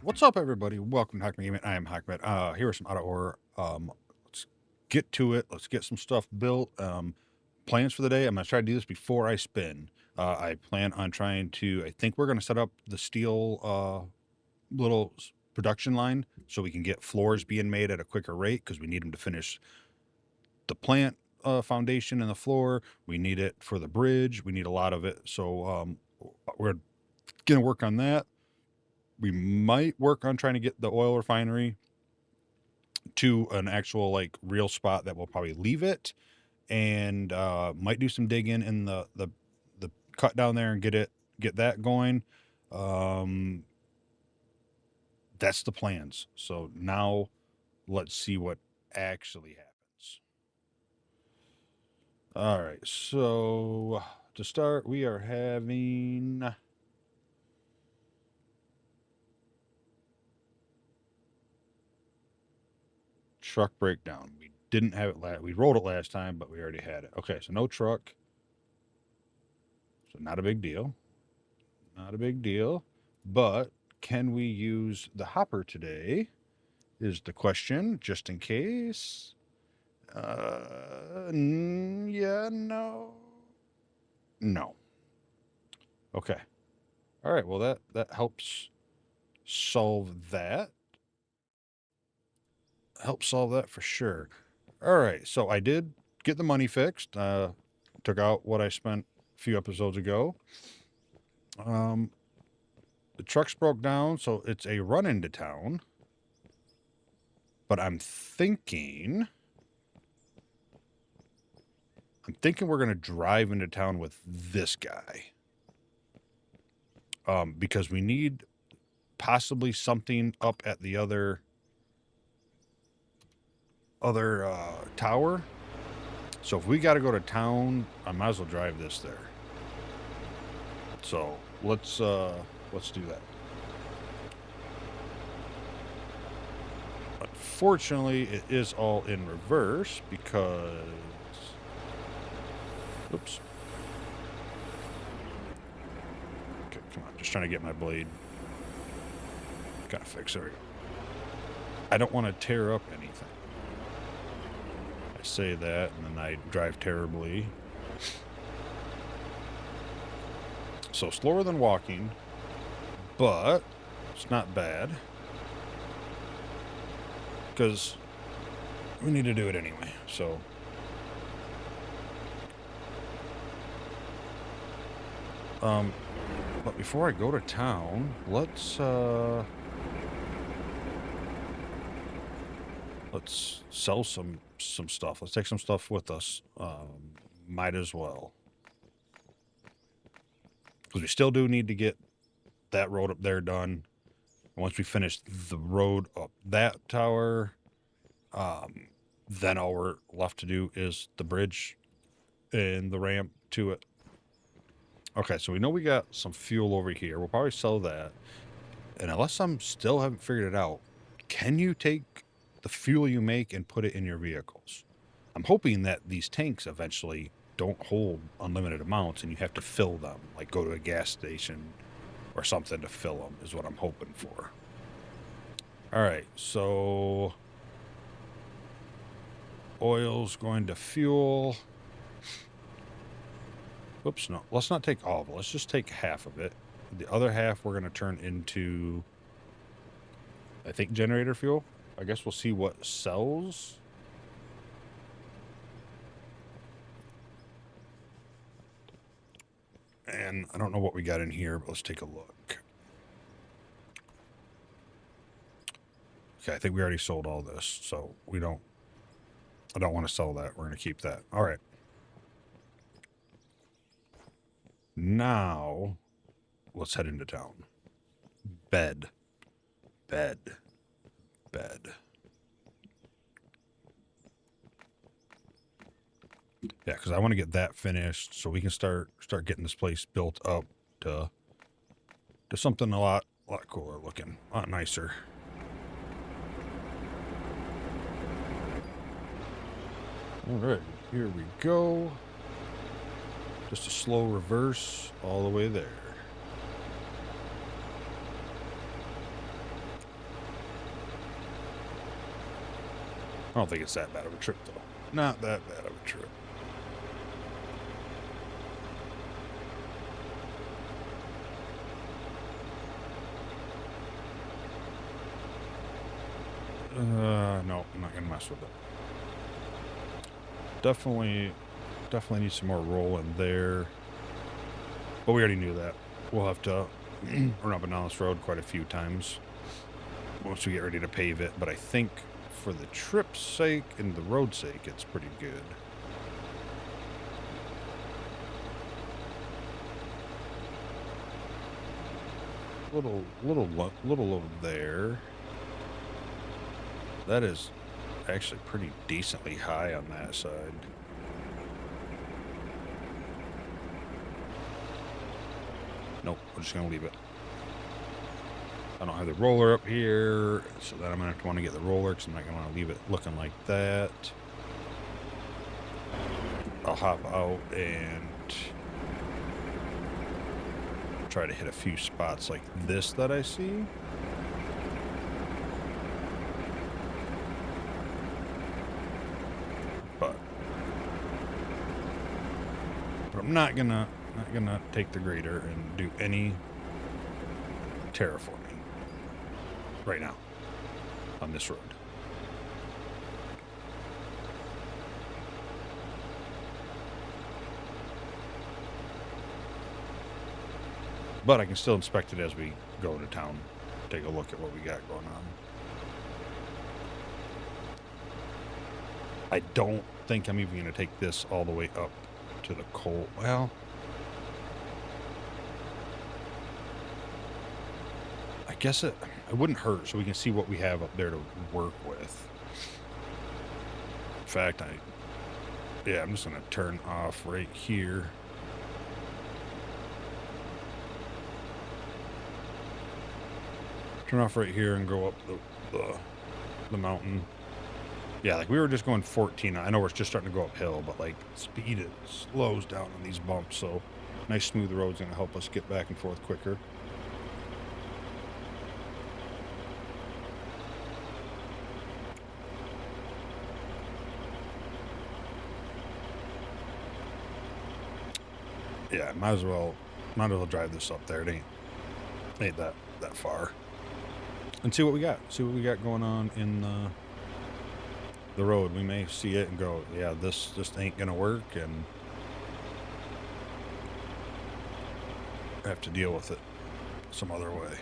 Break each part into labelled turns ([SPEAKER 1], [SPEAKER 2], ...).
[SPEAKER 1] What's up, everybody? Welcome to Hackman Gaming. I am Hackman. Here are some auto horror. Let's get to it. Let's get some stuff built. Plans for the day. I'm gonna try to do this before I spin. I plan on trying to. I think we're gonna set up the steel little production line so we can get floors being made at a quicker rate because we need them to finish the plant foundation and the floor. We need it for the bridge. We need a lot of it. So we're gonna work on that. We might work on trying to get the oil refinery to an actual like real spot that we'll probably leave it, and might do some digging in the cut down there and get that going. That's the plans. So now let's see what actually happens. All right, so to start, we are having truck breakdown. We didn't have it we rolled it last time, but we already had it. Okay, so no truck. So not a big deal. Not a big deal. But can we use the hopper today is the question, just in case. Yeah, no. No. Okay. All right, well that helps solve that. Helps solve that for sure. All right, so I did get the money fixed. Took out what I spent a few episodes ago. The truck's broke down, so it's a run into town. But I'm thinking we're gonna drive into town with this guy. Because we need possibly something up at the other tower. So if we got to go to town, I might as well drive this there. So let's do that. Unfortunately, it is all in reverse because, oops. Okay, come on, just trying to get my blade. Gotta fix it. I don't want to tear up anything. I say that, and then I drive terribly. So slower than walking, but it's not bad. Because we need to do it anyway, so. But before I go to town, let's sell some stuff. Let's take some stuff with us. Might as well. Because we still do need to get that road up there done. Once we finish the road up that tower, then all we're left to do is the bridge and the ramp to it. Okay, so we know we got some fuel over here. We'll probably sell that. And unless I'm still haven't figured it out, can you take the fuel you make and put it in your vehicles? I'm hoping that these tanks eventually don't hold unlimited amounts and you have to fill them, like go to a gas station or something to fill them is what I'm hoping for. All right, so oil's going to fuel. Oops, no, let's not take all of it. Let's just take half of it. The other half we're going to turn into, I think, generator fuel. I guess we'll see what sells. And I don't know what we got in here, but let's take a look. Okay, I think we already sold all this, so I don't want to sell that. We're going to keep that. All right. Now, let's head into town. Bed. Yeah, because I want to get that finished so we can start getting this place built up to something a lot cooler looking, a lot nicer. All right, here we go. Just a slow reverse all the way there. I don't think it's that bad of a trip, though. Not that bad of a trip. No, I'm not gonna mess with it. Definitely need some more roll in there. But we already knew that. We'll have to run up and down this road quite a few times once we get ready to pave it. But I think for the trip's sake and the road's sake, it's pretty good. Little over there. That is actually pretty decently high on that side. Nope, we're just gonna leave it. I don't have the roller up here, so then I'm gonna have to want to get the roller because I'm not gonna want to leave it looking like that. I'll hop out and try to hit a few spots like this that I see. But I'm not gonna take the grader and do any terraforming right now on this road. But I can still inspect it as we go into town, take a look at what we got going on. I don't think I'm even going to take this all the way up to the coal. Well, I guess it wouldn't hurt, so we can see what we have up there to work with. In fact, I'm just going to turn off right here. Turn off right here and go up the mountain. Yeah, like we were just going 14. I know we're just starting to go uphill, but like speed it slows down on these bumps, so nice smooth road's gonna help us get back and forth quicker. Yeah, might as well drive this up there. It ain't that far. And see what we got. See what we got going on in the road. We may see it and go, yeah, this just ain't gonna work, and have to deal with it some other way.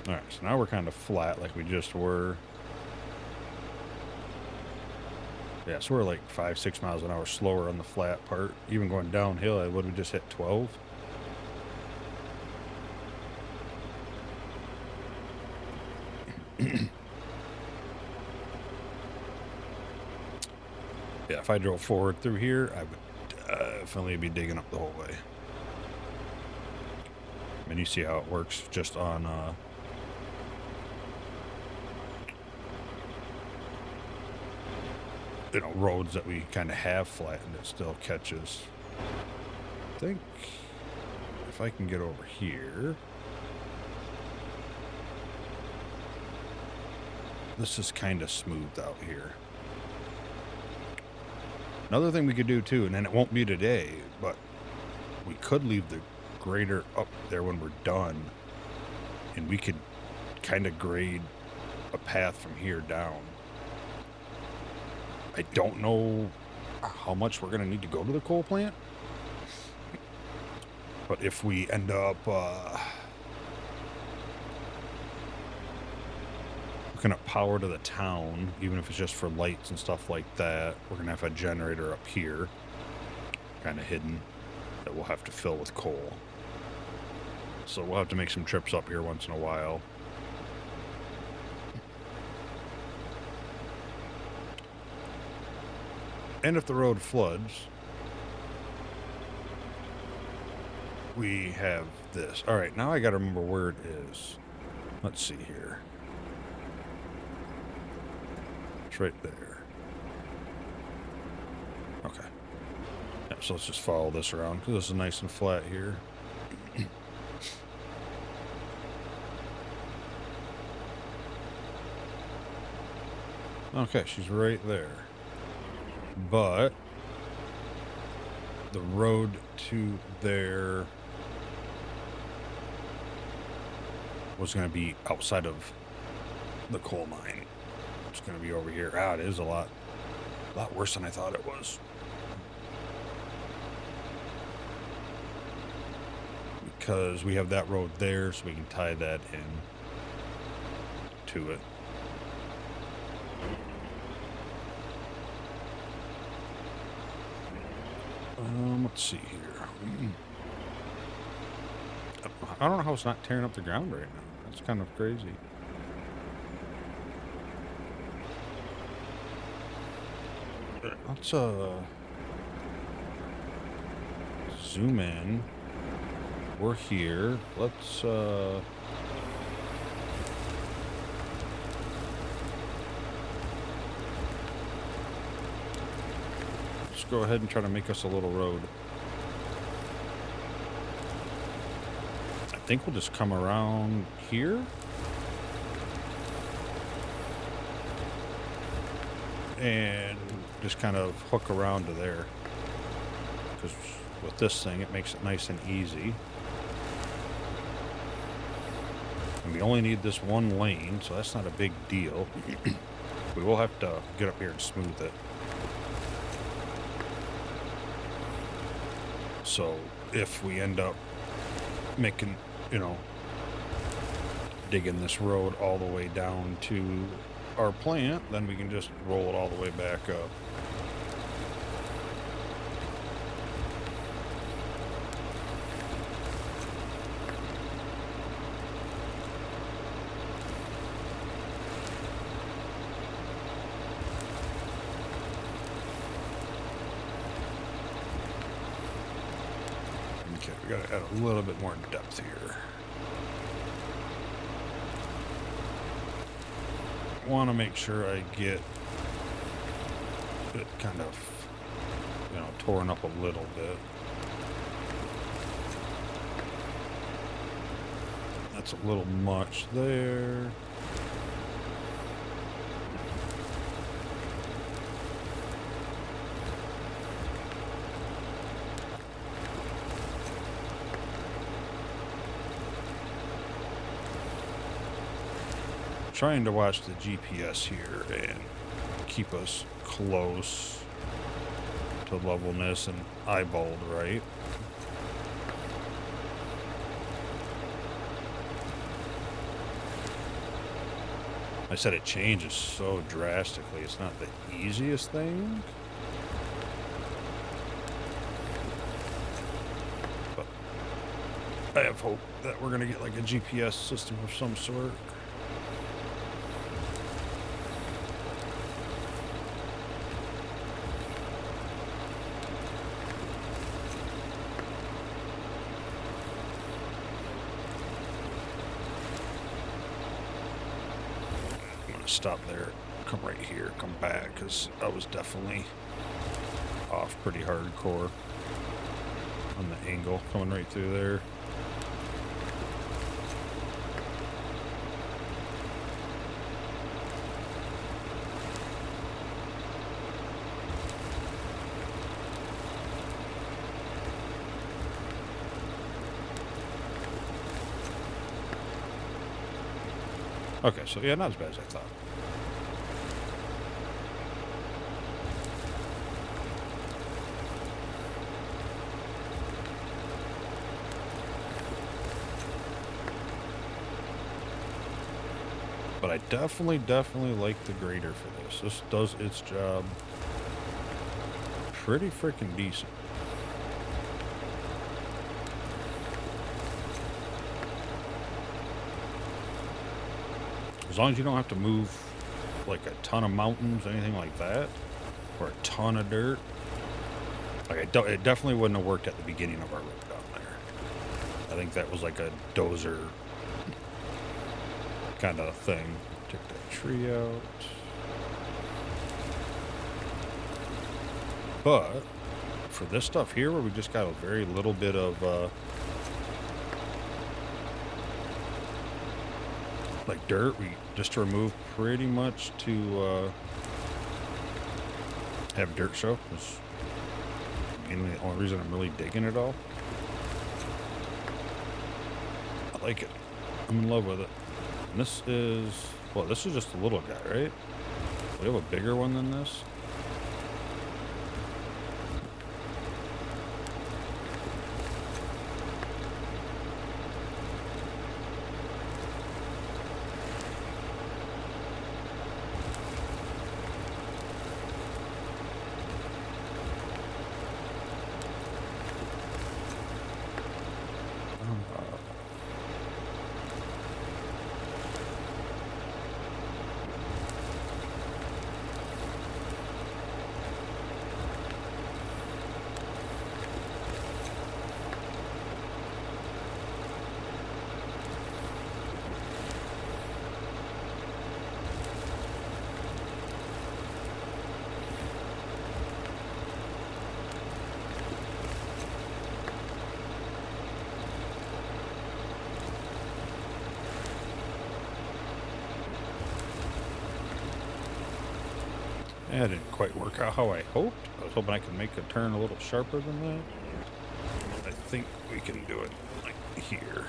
[SPEAKER 1] Alright, so now we're kind of flat like we just were. Yeah, so we're like 5-6 miles an hour slower on the flat part. Even going downhill, what did we just hit, 12? Yeah, if I drove forward through here, I would definitely be digging up the whole way. I mean, you see how it works just on roads that we kind of have flattened, it still catches. I think if I can get over here, this is kind of smoothed out here. Another thing we could do too, and then it won't be today, but we could leave the grader up there when we're done, and we could kind of grade a path from here down. I don't know how much we're going to need to go to the coal plant, but if we end up hooking up power to the town, even if it's just for lights and stuff like that, we're going to have a generator up here, kind of hidden, that we'll have to fill with coal. So we'll have to make some trips up here once in a while. And if the road floods, we have this. All right, now I got to remember where it is. Let's see here. It's right there. Okay. Yeah, so let's just follow this around because this is nice and flat here. Okay, she's right there. But the road to there was going to be outside of the coal mine. It's going to be over here. Ah, it is a lot worse than I thought it was. Because we have that road there, so we can tie that in to it. Let's see here. I don't know how it's not tearing up the ground right now. That's kind of crazy. Let's zoom in. We're here. Let's go ahead and try to make us a little road. I think we'll just come around here. And just kind of hook around to there. Because with this thing, it makes it nice and easy. And we only need this one lane, so that's not a big deal. We will have to get up here and smooth it. So if we end up making, digging this road all the way down to our plant, then we can just roll it all the way back up. Okay, we gotta add a little bit more depth here. Want to make sure I get it kind of, torn up a little bit. That's a little much there. Trying to watch the GPS here and keep us close to levelness and eyeballed right. I said it changes so drastically. It's not the easiest thing. But I have hope that we're going to get like a GPS system of some sort. Stop there, come right here, come back, because I was definitely off pretty hardcore on the angle coming right through there. Okay, so yeah, not as bad as I thought. But I definitely like the grader for this. This does its job pretty freaking decent. As long as you don't have to move like a ton of mountains, anything like that, or a ton of dirt. Like it definitely wouldn't have worked at the beginning of our road down there. I think that was like a dozer kind of thing. Take that tree out. But for this stuff here, where we just got a very little bit of like dirt, we just to remove pretty much to have dirt show. Is mainly the only reason I'm really digging it all. I like it. I'm in love with it. And this is, well, this is just a little guy, right? We have a bigger one than this. That didn't quite work out how I hoped. I was hoping I could make a turn a little sharper than that. I think we can do it like here.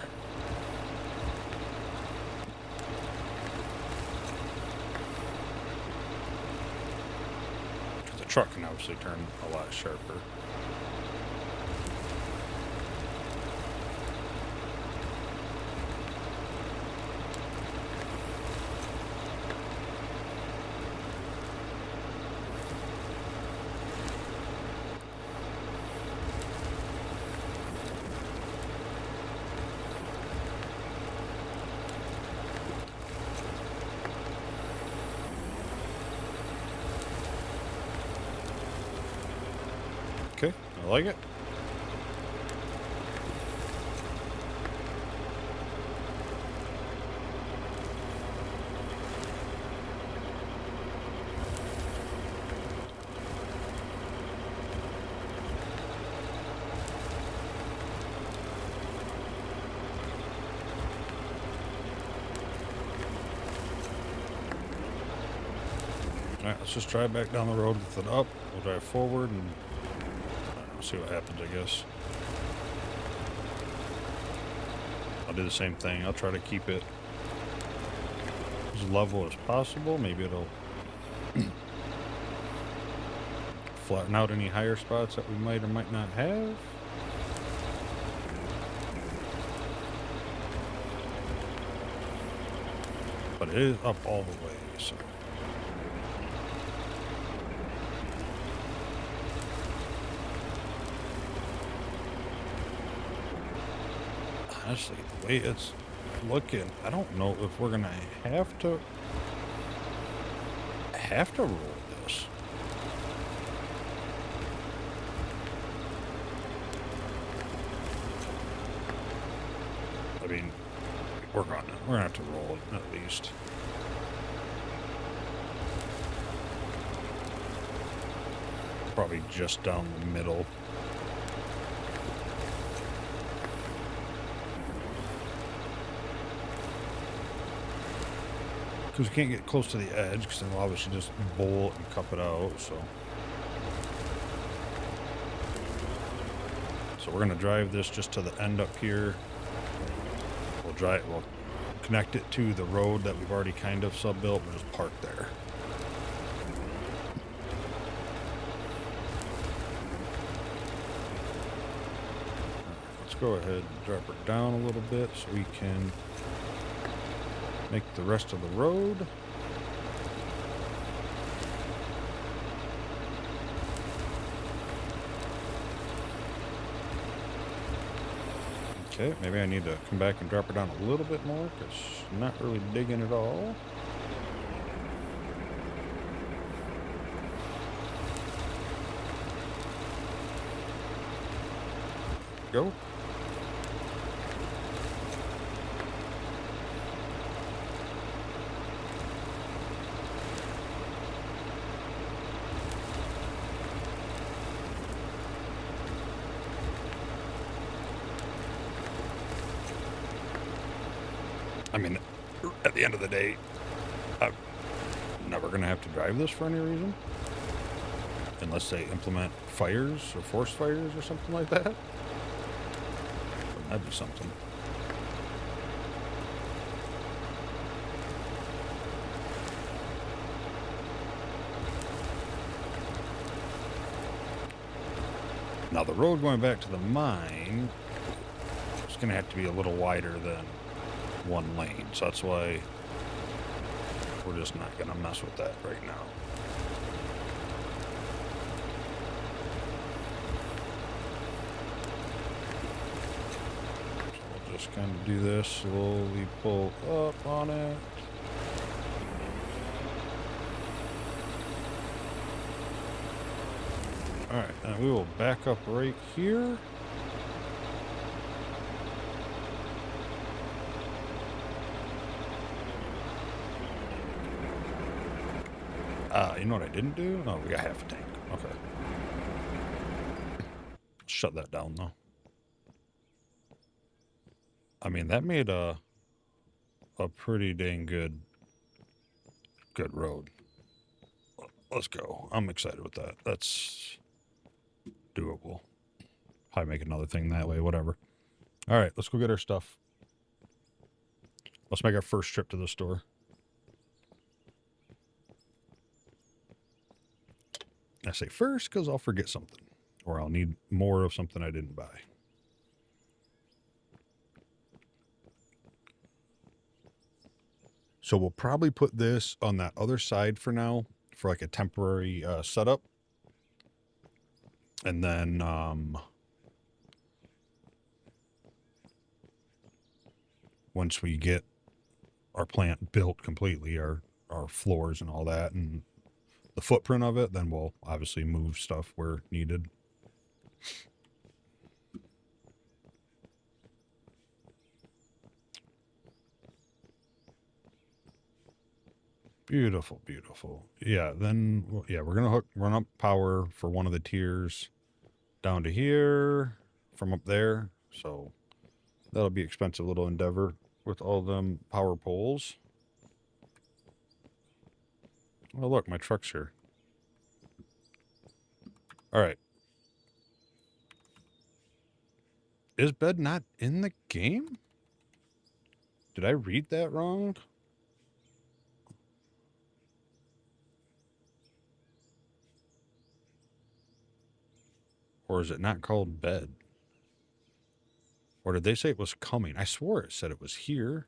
[SPEAKER 1] Because the truck can obviously turn a lot sharper. Okay, I like it. Alright, let's just drive back down the road with it up. We'll drive forward and see what happens, I guess. I'll do the same thing. I'll try to keep it as level as possible. Maybe it'll flatten out any higher spots that we might or might not have. But it is up all the way, so. Honestly, the way it's looking, I don't know if we're gonna have to roll this. I mean, we're gonna have to roll it at least. Probably just down the middle. Because we can't get close to the edge, because then we'll obviously just bowl it and cup it out, so. So we're going to drive this just to the end up here. We'll connect it to the road that we've already kind of sub-built. We'll just park there. Let's go ahead and drop her down a little bit so we can make the rest of the road. Okay, maybe I need to come back and drop her down a little bit more because I'm not really digging it all. Go. I mean, at the end of the day, I'm never going to have to drive this for any reason. Unless they implement fires or forced fires or something like that. That'd be something. Now the road going back to the mine is going to have to be a little wider than one lane. So that's why we're just not going to mess with that right now. So we'll just kind of do this, slowly pull up on it. Alright, and we will back up right here. You know what I didn't do? Oh, we got half a tank. Okay. Shut that down, though. I mean, that made a pretty dang good road. Let's go. I'm excited with that. That's doable. Probably make another thing that way, whatever. All right, let's go get our stuff. Let's make our first trip to the store. I say first because I'll forget something. Or I'll need more of something I didn't buy. So we'll probably put this on that other side for now, for like a temporary setup. And then once we get our plant built completely, our floors and all that, and the footprint of it, then we'll obviously move stuff where needed. Beautiful, beautiful. Yeah, then, yeah, we're going to run up power for one of the tiers down to here from up there. So that'll be expensive little endeavor with all them power poles. Oh, look, my truck's here. All right. Is bed not in the game? Did I read that wrong? Or is it not called bed? Or did they say it was coming? I swore it said it was here.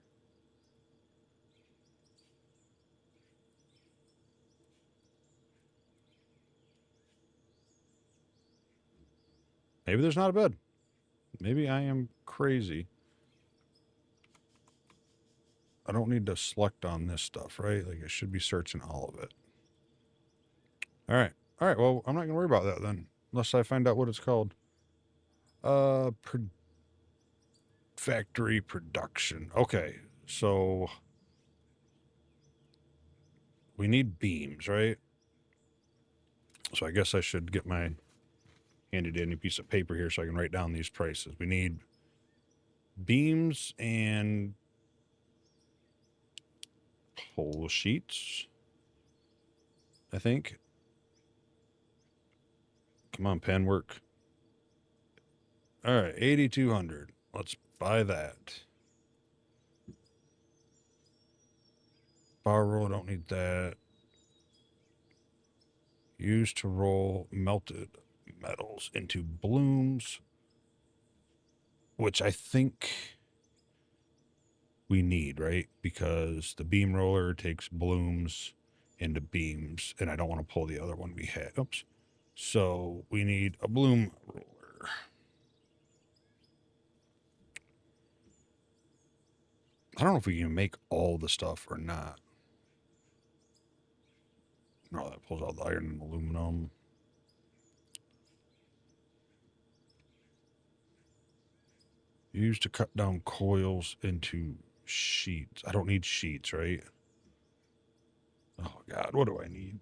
[SPEAKER 1] Maybe there's not a bed. Maybe I am crazy. I don't need to select on this stuff, right? Like, it should be searching all of it. All right. All right, well, I'm not going to worry about that then. Unless I find out what it's called. Factory production. Okay, so we need beams, right? So I guess I should get my handy dandy piece of paper here so I can write down these prices. We need beams and pole sheets, I think. Come on, pen work. All right, 8,200. Let's buy that. Bar roll, don't need that. Used to roll melted metals into blooms, which I think we need, right? Because the beam roller takes blooms into beams, and I don't want to pull the other one we had. Oops. So we need a bloom roller. I don't know if we can make all the stuff or not. No, that pulls out the iron and aluminum. Used to cut down coils into sheets. I don't need sheets, right? Oh God, what do I need?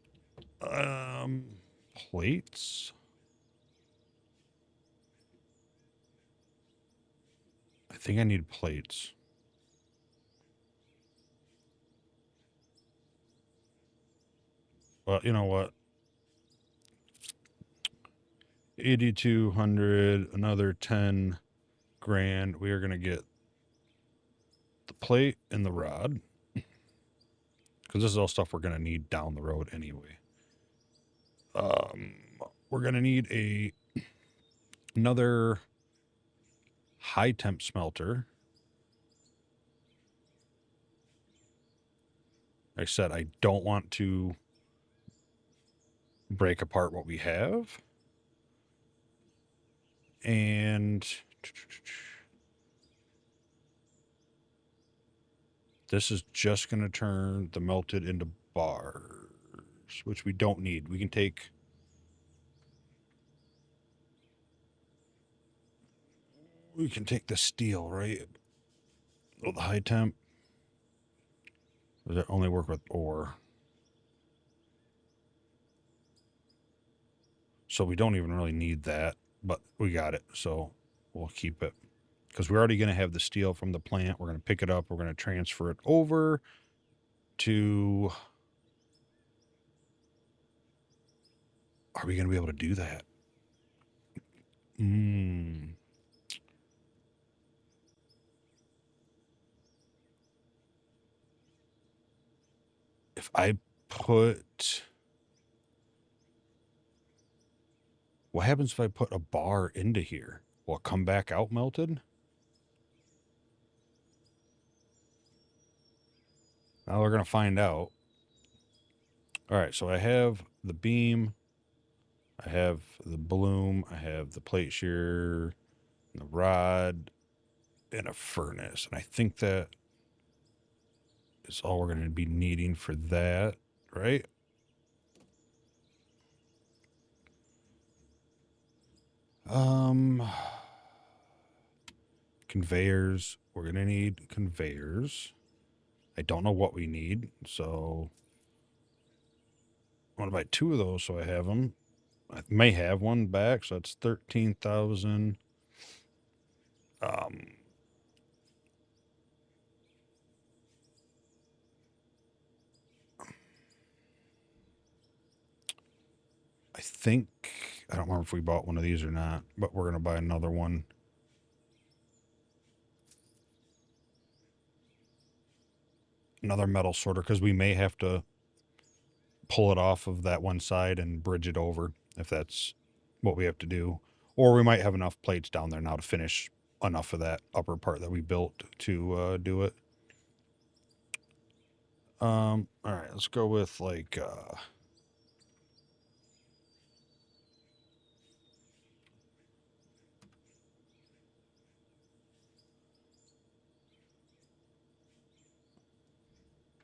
[SPEAKER 1] Plates. I think I need plates. Well, you know what? 8,200, another 10 grand. We are going to get the plate and the rod, because this is all stuff we're going to need down the road anyway. We're going to need another high temp smelter. I said I don't want to break apart what we have. And this is just going to turn the melted into bars, which we don't need. We can take the steel, right? Oh, the high temp. Does that only work with ore? So we don't even really need that, but we got it. So we'll keep it, because we're already going to have the steel from the plant. We're going to pick it up. We're going to transfer it over to... Are we going to be able to do that? If I put... What happens if I put a bar into here? Will it come back out melted? Now we're going to find out. All right, so I have the beam, I have the bloom, I have the plate shear, the rod, and a furnace. And I think that is all we're going to be needing for that, right? Conveyors. We're going to need conveyors. I don't know what we need, so I want to buy 2 of those so I have them. I may have one back, so that's 13,000. I think, I don't remember if we bought one of these or not, but we're going to buy another one. Another metal sorter, because we may have to pull it off of that one side and bridge it over if that's what we have to do. Or we might have enough plates down there now to finish enough of that upper part that we built to do it. All right, let's go with like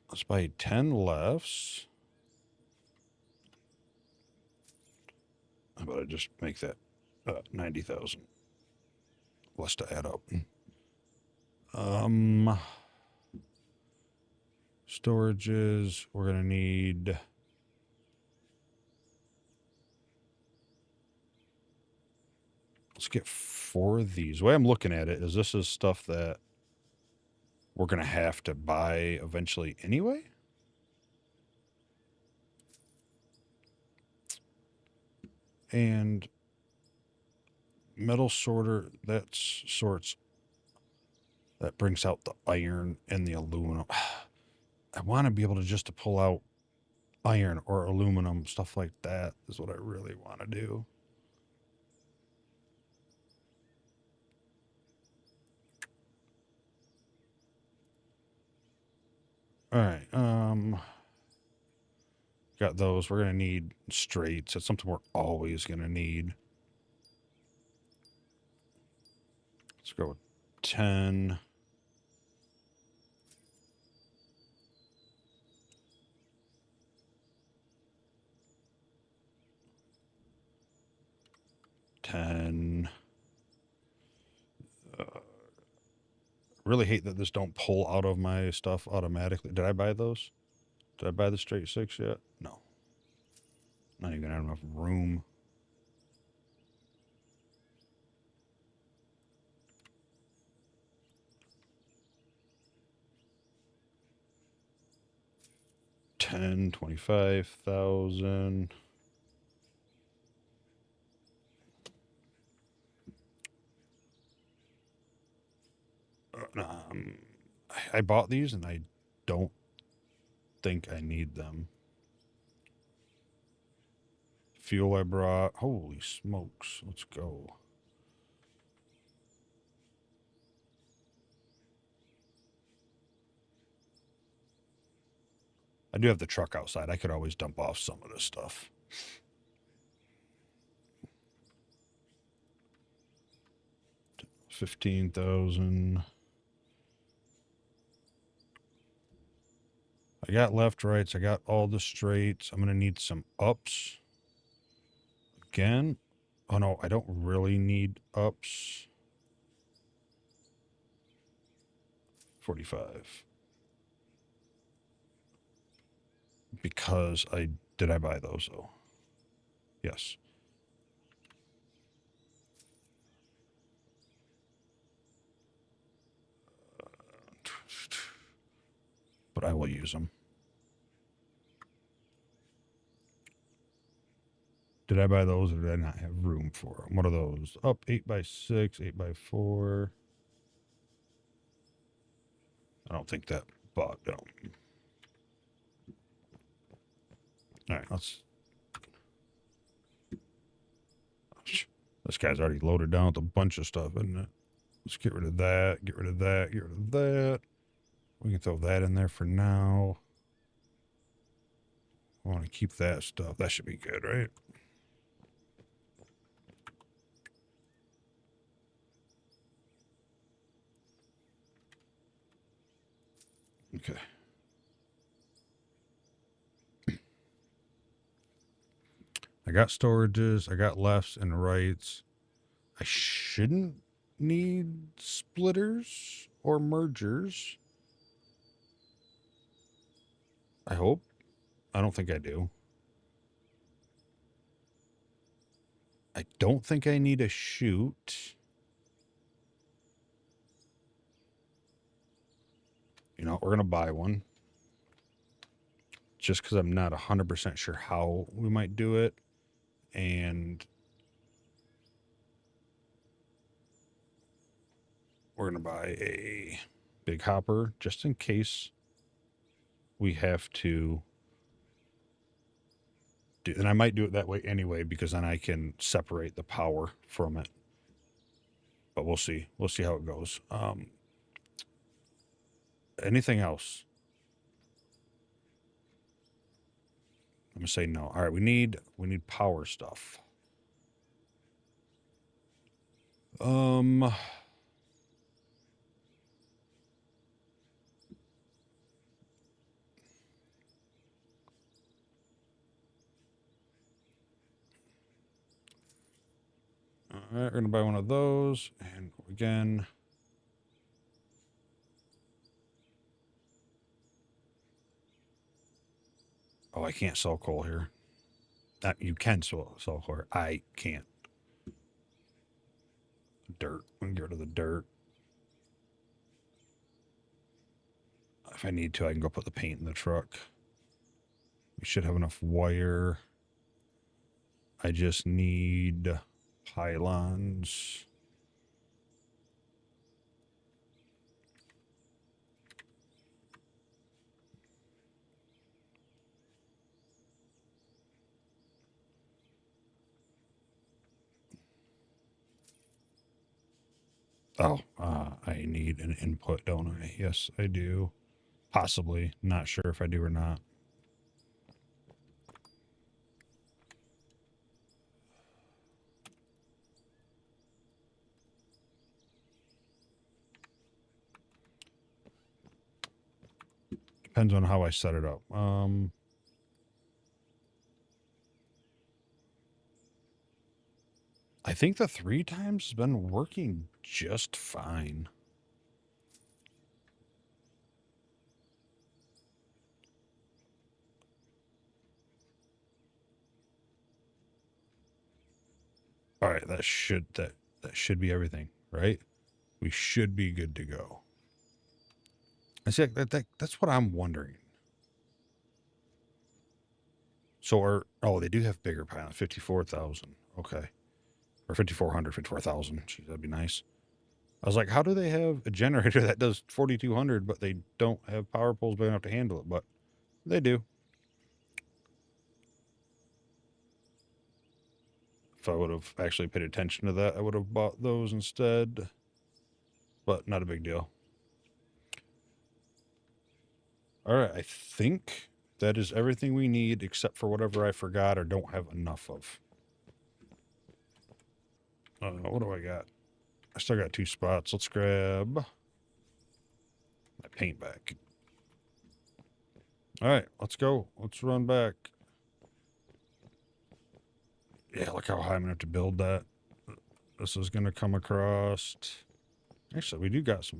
[SPEAKER 1] let's buy 10 lefts. How about I just make that 90,000? Less to add up. Storages, we're gonna need... Let's get 4 of these. The way I'm looking at it is this is stuff that we're gonna have to buy eventually anyway. And metal sorter, that brings out the iron and the aluminum. I want to be able to just to pull out iron or aluminum, stuff like that is what I really want to do. All right, got those. We're gonna need straights. That's something we're always gonna need. Let's go with 10. Really hate that this don't pull out of my stuff automatically. Did I buy those? Did I buy the straight 6 yet? No. Not even have enough room. 10, 25,000. I bought these and I don't think I need them. Fuel I brought. Holy smokes. Let's go. I do have the truck outside. I could always dump off some of this stuff. $15,000. I got left, rights. I got all the straights. I'm going to need some ups. Again. Oh, no, I don't really need ups. 45. Because did I buy those, though? Yes. But I will use them. Did I buy those or did I not have room for them? What are those? Up 8x6, 8x4. I don't think that bought them. All right, let's. This guy's already loaded down with a bunch of stuff, isn't it? Let's get rid of that, get rid of that, get rid of that. We can throw that in there for now. I want to keep that stuff. That should be good, right? Okay. I got storages. I got lefts and rights. I shouldn't need splitters or mergers. I hope. I don't think I do. I don't think I need a chute. You know, we're going to buy one. Just because I'm not 100% sure how we might do it. And we're going to buy a big hopper just in case we have to do. And I might do it that way anyway because then I can separate the power from it. But we'll see. We'll see how it goes. Anything else? I'm going to say no. All right, we need power stuff. All right, we're going to buy one of those. And again, oh, I can't sell coal here. You can sell coal. I can't. Dirt. We can get rid of the dirt. If I need to, I can go put the paint in the truck. We should have enough wire. I just need pylons. Oh, I need an input, don't I? Yes, I do. Possibly. Not sure if I do or not. Depends on how I set it up. I think the 3 times has been working just fine. All right, that should be everything, right? We should be good to go. I see that's what I'm wondering. So oh, they do have bigger pylons, 54,000. Okay. Or 5,400, 54,000. Jeez, that'd be nice. I was like, how do they have a generator that does 4,200, but they don't have power poles big enough to handle it? But they do. If I would have actually paid attention to that, I would have bought those instead. But not a big deal. All right, I think that is everything we need except for whatever I forgot or don't have enough of. What do I got? I still got 2 spots. Let's grab my paint back. All right, let's go. Let's run back. Yeah, look how high I'm going to have to build that. This is going to come across. Actually, we do got some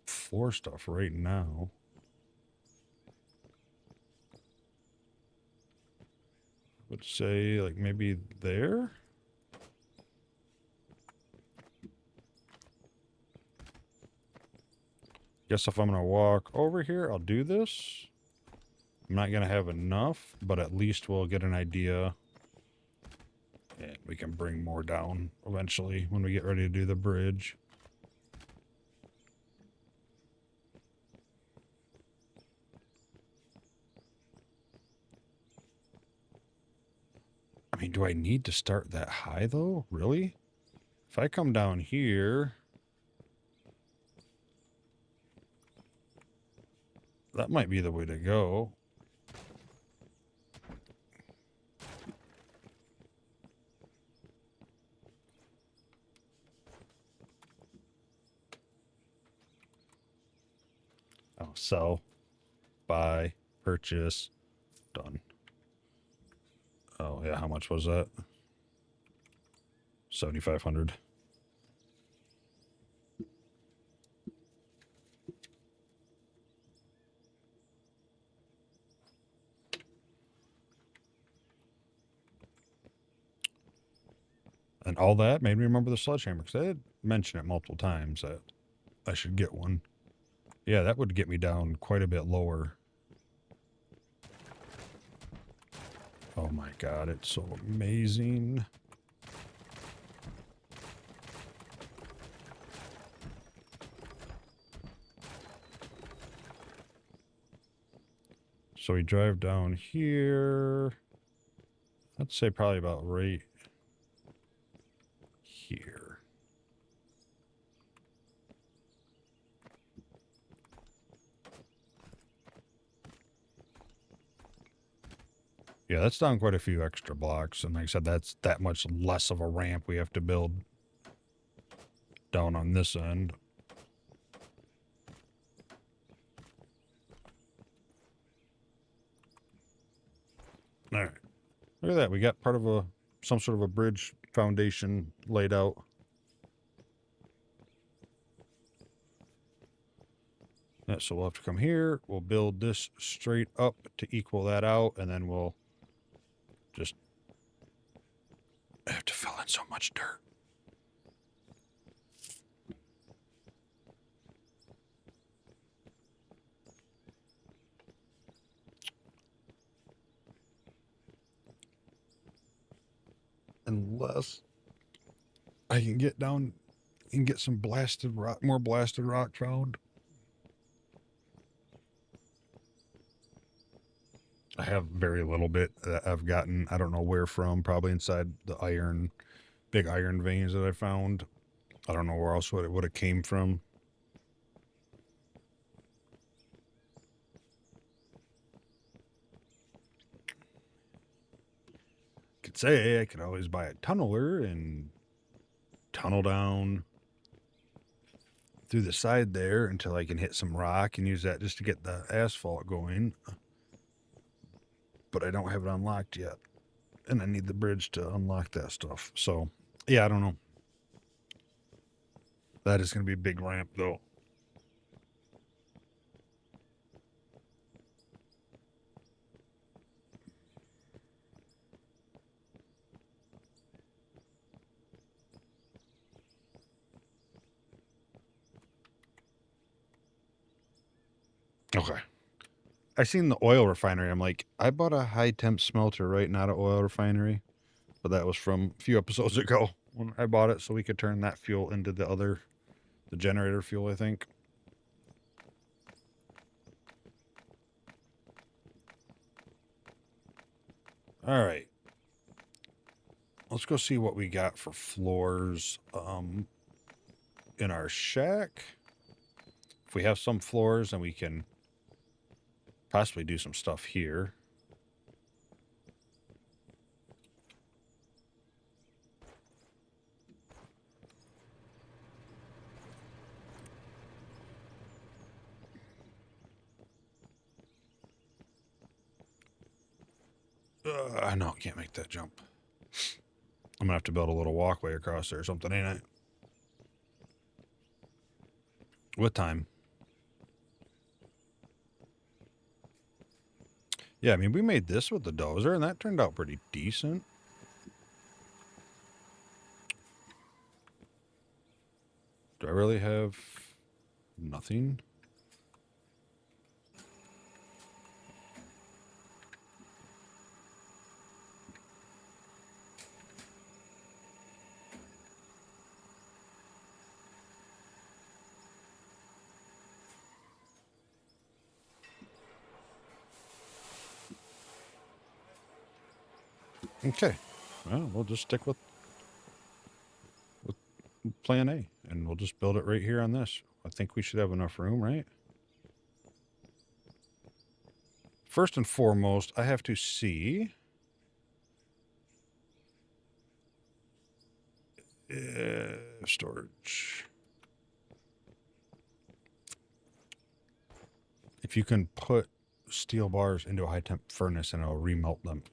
[SPEAKER 1] floor stuff right now. I would say, like, maybe there? Guess if I'm going to walk over here, I'll do this. I'm not going to have enough, but at least we'll get an idea. And we can bring more down eventually when we get ready to do the bridge. I mean, do I need to start that high, though? Really? If I come down here... that might be the way to go. Oh, sell, buy, purchase, done. Oh, yeah, how much was that? 7,500. And all that made me remember the sledgehammer, because I had mentioned it multiple times that I should get one. Yeah, that would get me down quite a bit lower. Oh my god, it's so amazing. So we drive down here. I'd say probably about right here. Yeah, that's down quite a few extra blocks. And like I said, that's that much less of a ramp we have to build down on this end. All right. Look at that. We got part of some sort of a bridge foundation laid out. Yeah, so we'll have to come here. We'll build this straight up to equal that out. And then we'll just have to fill in so much dirt. Unless I can get down and get some blasted rock, more blasted rock found. I have very little bit that I've gotten. I don't know where from. Probably inside the big iron veins that I found. I don't know where else would it came from. Could say I could always buy a tunneler and tunnel down through the side there until I can hit some rock and use that just to get the asphalt going. But I don't have it unlocked yet. And I need the bridge to unlock that stuff. So, yeah, I don't know. That is going to be a big ramp, though. Okay. I seen the oil refinery. I'm like, I bought a high temp smelter, right? Not an oil refinery. But that was from a few episodes ago when I bought it, so we could turn that fuel into the generator fuel, I think. All right. Let's go see what we got for floors in our shack. If we have some floors, then we can possibly do some stuff here. No, can't make that jump. I'm gonna have to build a little walkway across there or something, ain't I? What time? Yeah, I mean, we made this with the dozer, and that turned out pretty decent. Do I really have nothing? Okay. Well, we'll just stick with plan A, and we'll just build it right here on this. I think we should have enough room, right? First and foremost, I have to see storage. If you can put steel bars into a high temp furnace and it'll remelt them,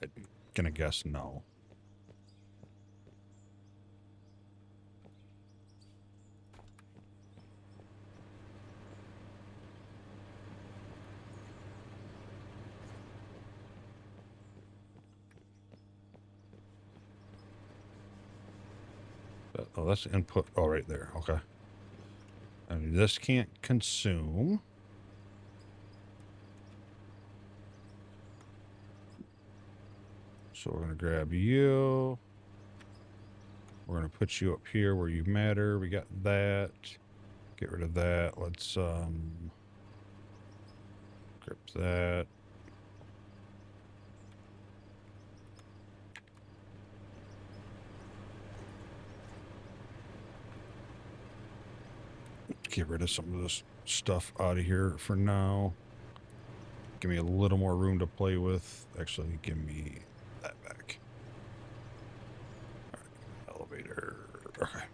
[SPEAKER 1] I'm gonna guess no. Oh, that's input. Oh, right there. Okay. And this can't consume. So we're going to grab you. We're going to put you up here where you matter. We got that. Get rid of that. Let's grip that. Get rid of some of this stuff out of here for now. Give me a little more room to play with. Actually, give me that back. All right. Elevator. Okay.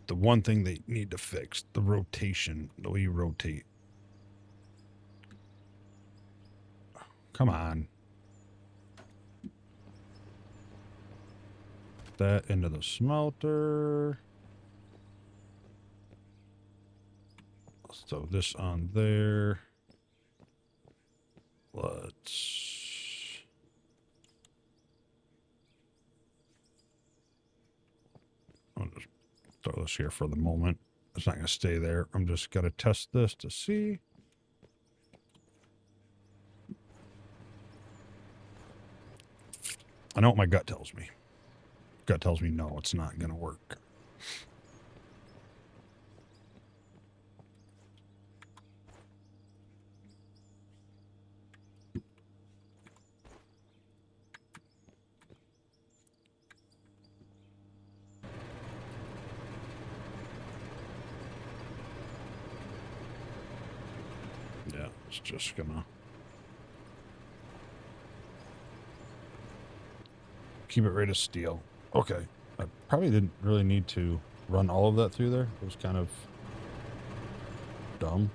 [SPEAKER 1] The one thing they need to fix, the rotation, the way you rotate. Come on. That into the smelter. Let's throw this on there. Let's... I'll just throw this here for the moment. It's not going to stay there. I'm just going to test this to see. I know what my gut tells me. Gut tells me no, it's not going to work. Yeah, it's just going to keep it right as steel. Okay. I probably didn't really need to run all of that through there. It was kind of dumb.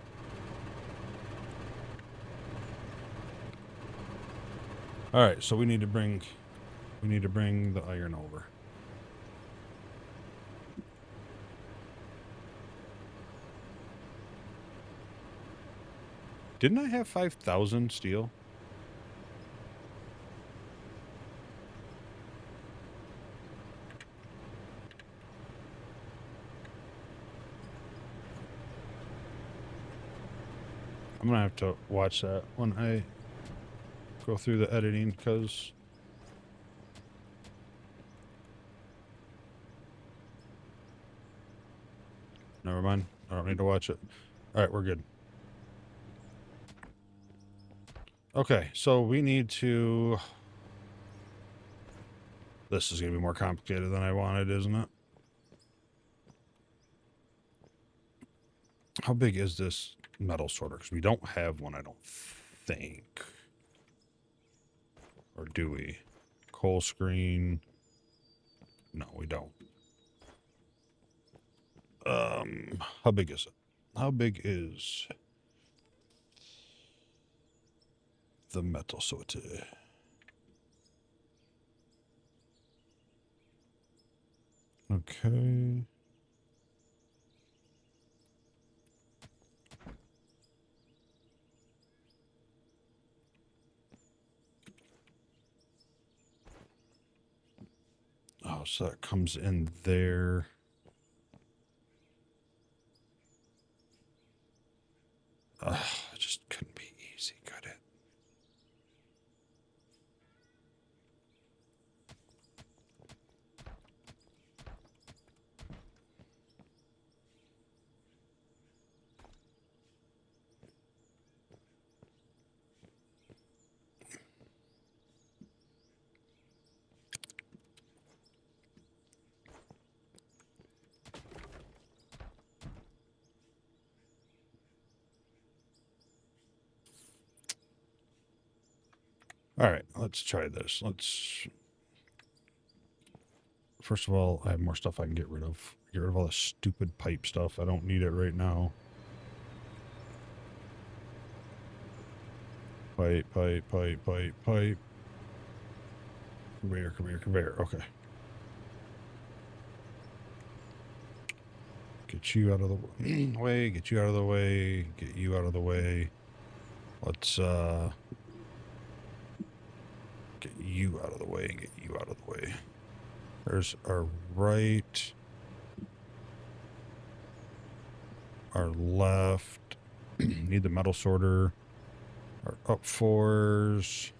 [SPEAKER 1] All right, so we need to bring the iron over. Didn't I have 5,000 steel? I'm gonna have to watch that when I go through the editing, because never mind. I don't need to watch it. All right, we're good. Okay, so we need to... This is going to be more complicated than I wanted, isn't it? How big is this metal sorter? Because we don't have one, I don't think. Or do we? Coal screen. No, we don't. How big is it? How big is the metal sorter? Okay. Oh, so that comes in there. It just couldn't be easy, could it? All right, let's try this. Let's... First of all, I have more stuff I can get rid of. Get rid of all the stupid pipe stuff. I don't need it right now. Pipe, pipe, pipe, pipe, pipe. Conveyor, conveyor, conveyor. Okay. Get you out of the way. Get you out of the way. Get you out of the way. Let's, get you out of the way and get you out of the way. There's our right. Our left. Need the metal sorter. Our up fours.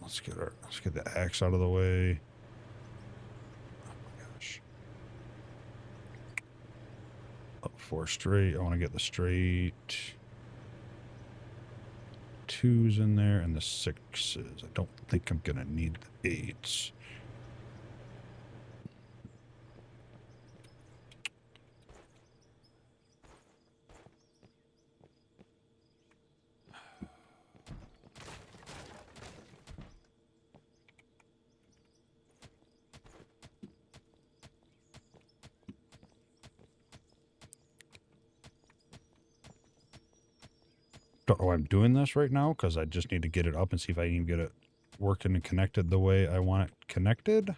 [SPEAKER 1] Let's get the axe out of the way. Oh my gosh. Up four straight. I want to get the straight twos in there and the sixes. I don't think I'm gonna need the eights. Don't know why I'm doing this right now, because I just need to get it up and see if I can get it working and connected the way I want it connected.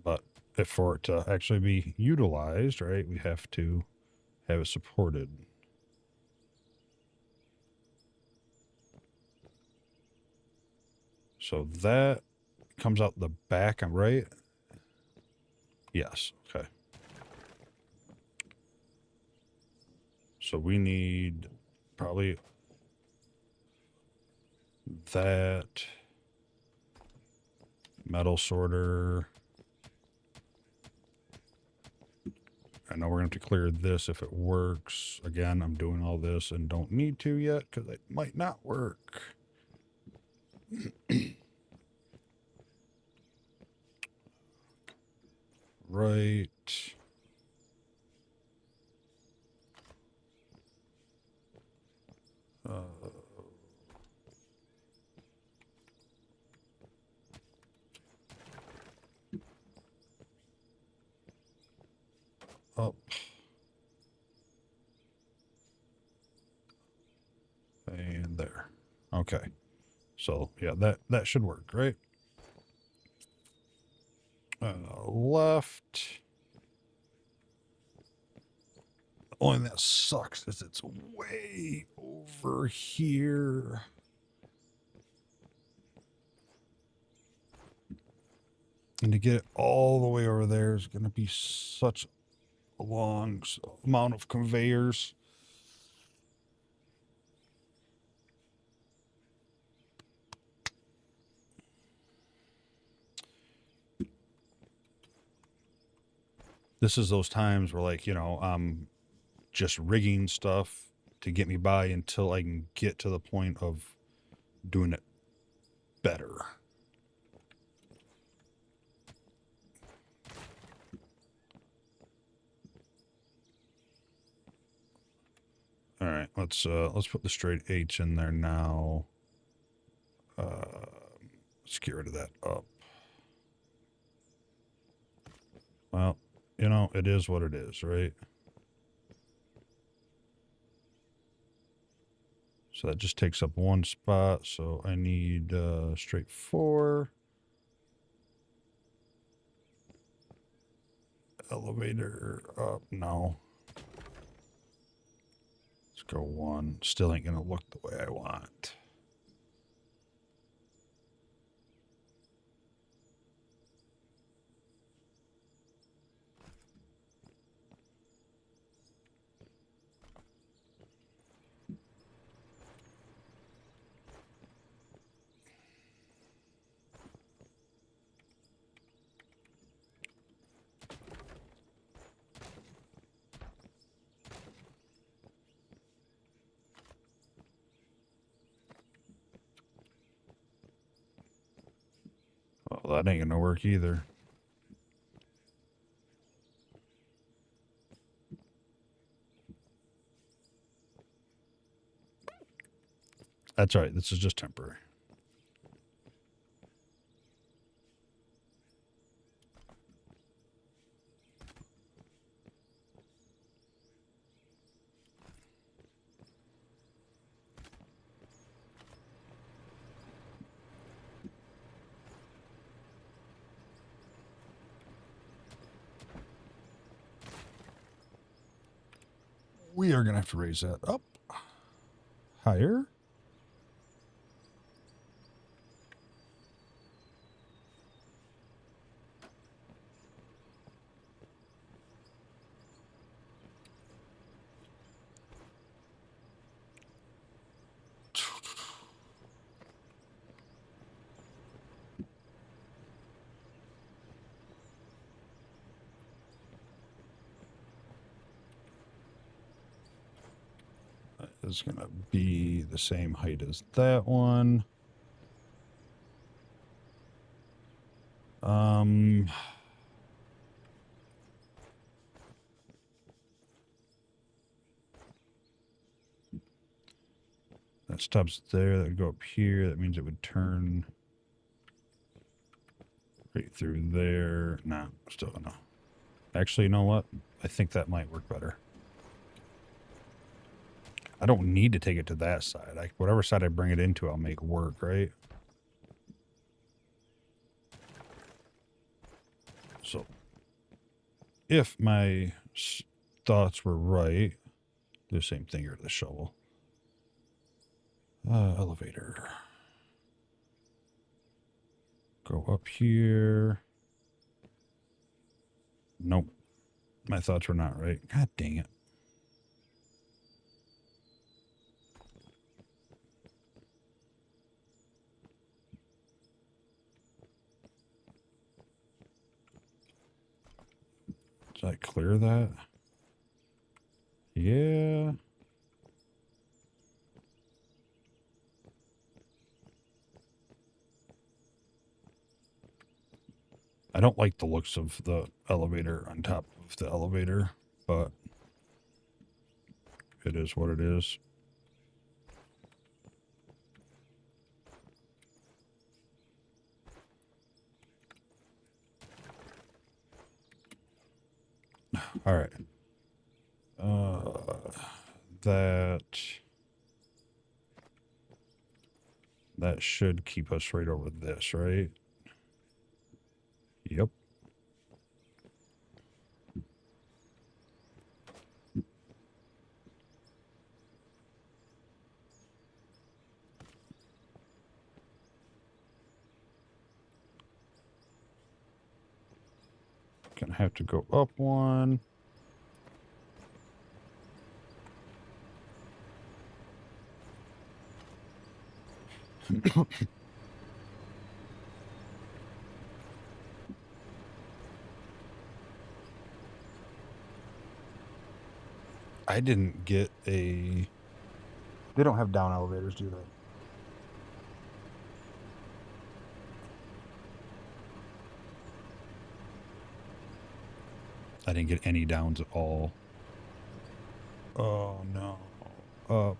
[SPEAKER 1] But if for it to actually be utilized, right, we have to have it supported. So that comes out the back, I'm right? Yes, okay. So we need probably that metal sorter. I know we're going to have to clear this if it works. Again, I'm doing all this and don't need to yet because it might not work. Right. Up. And there. Okay. So, yeah, that should work, right? Left. Only thing that sucks is it's way over here. And to get it all the way over there is going to be such a long amount of conveyors. This is those times where, like, you know, I'm just rigging stuff to get me by until I can get to the point of doing it better. All right, let's put the straight H in there now. Let's get rid of that up. Well, you know, it is what it is, right? So that just takes up one spot. So I need straight 4. Elevator up. No. Let's go 1. Still ain't going to look the way I want. Well, that ain't going to work either. That's all right. This is just temporary. We are going to have to raise that up higher. Is going to be the same height as that one. That stops there. That would go up here. That means it would turn right through there. Nah, still no. Actually, you know what? I think that might work better. I don't need to take it to that side. Whatever side I bring it into, I'll make work, right? So, if my thoughts were right, do the same thing here to the shovel. Elevator. Go up here. Nope. My thoughts were not right. God dang it. Did I clear that? Yeah. I don't like the looks of the elevator on top of the elevator, but it is what it is. All right. That should keep us right over this, right? Yep. Gonna have to go up one. I didn't get a... They don't have down elevators, do they? I didn't get any downs at all. Oh, no. Up.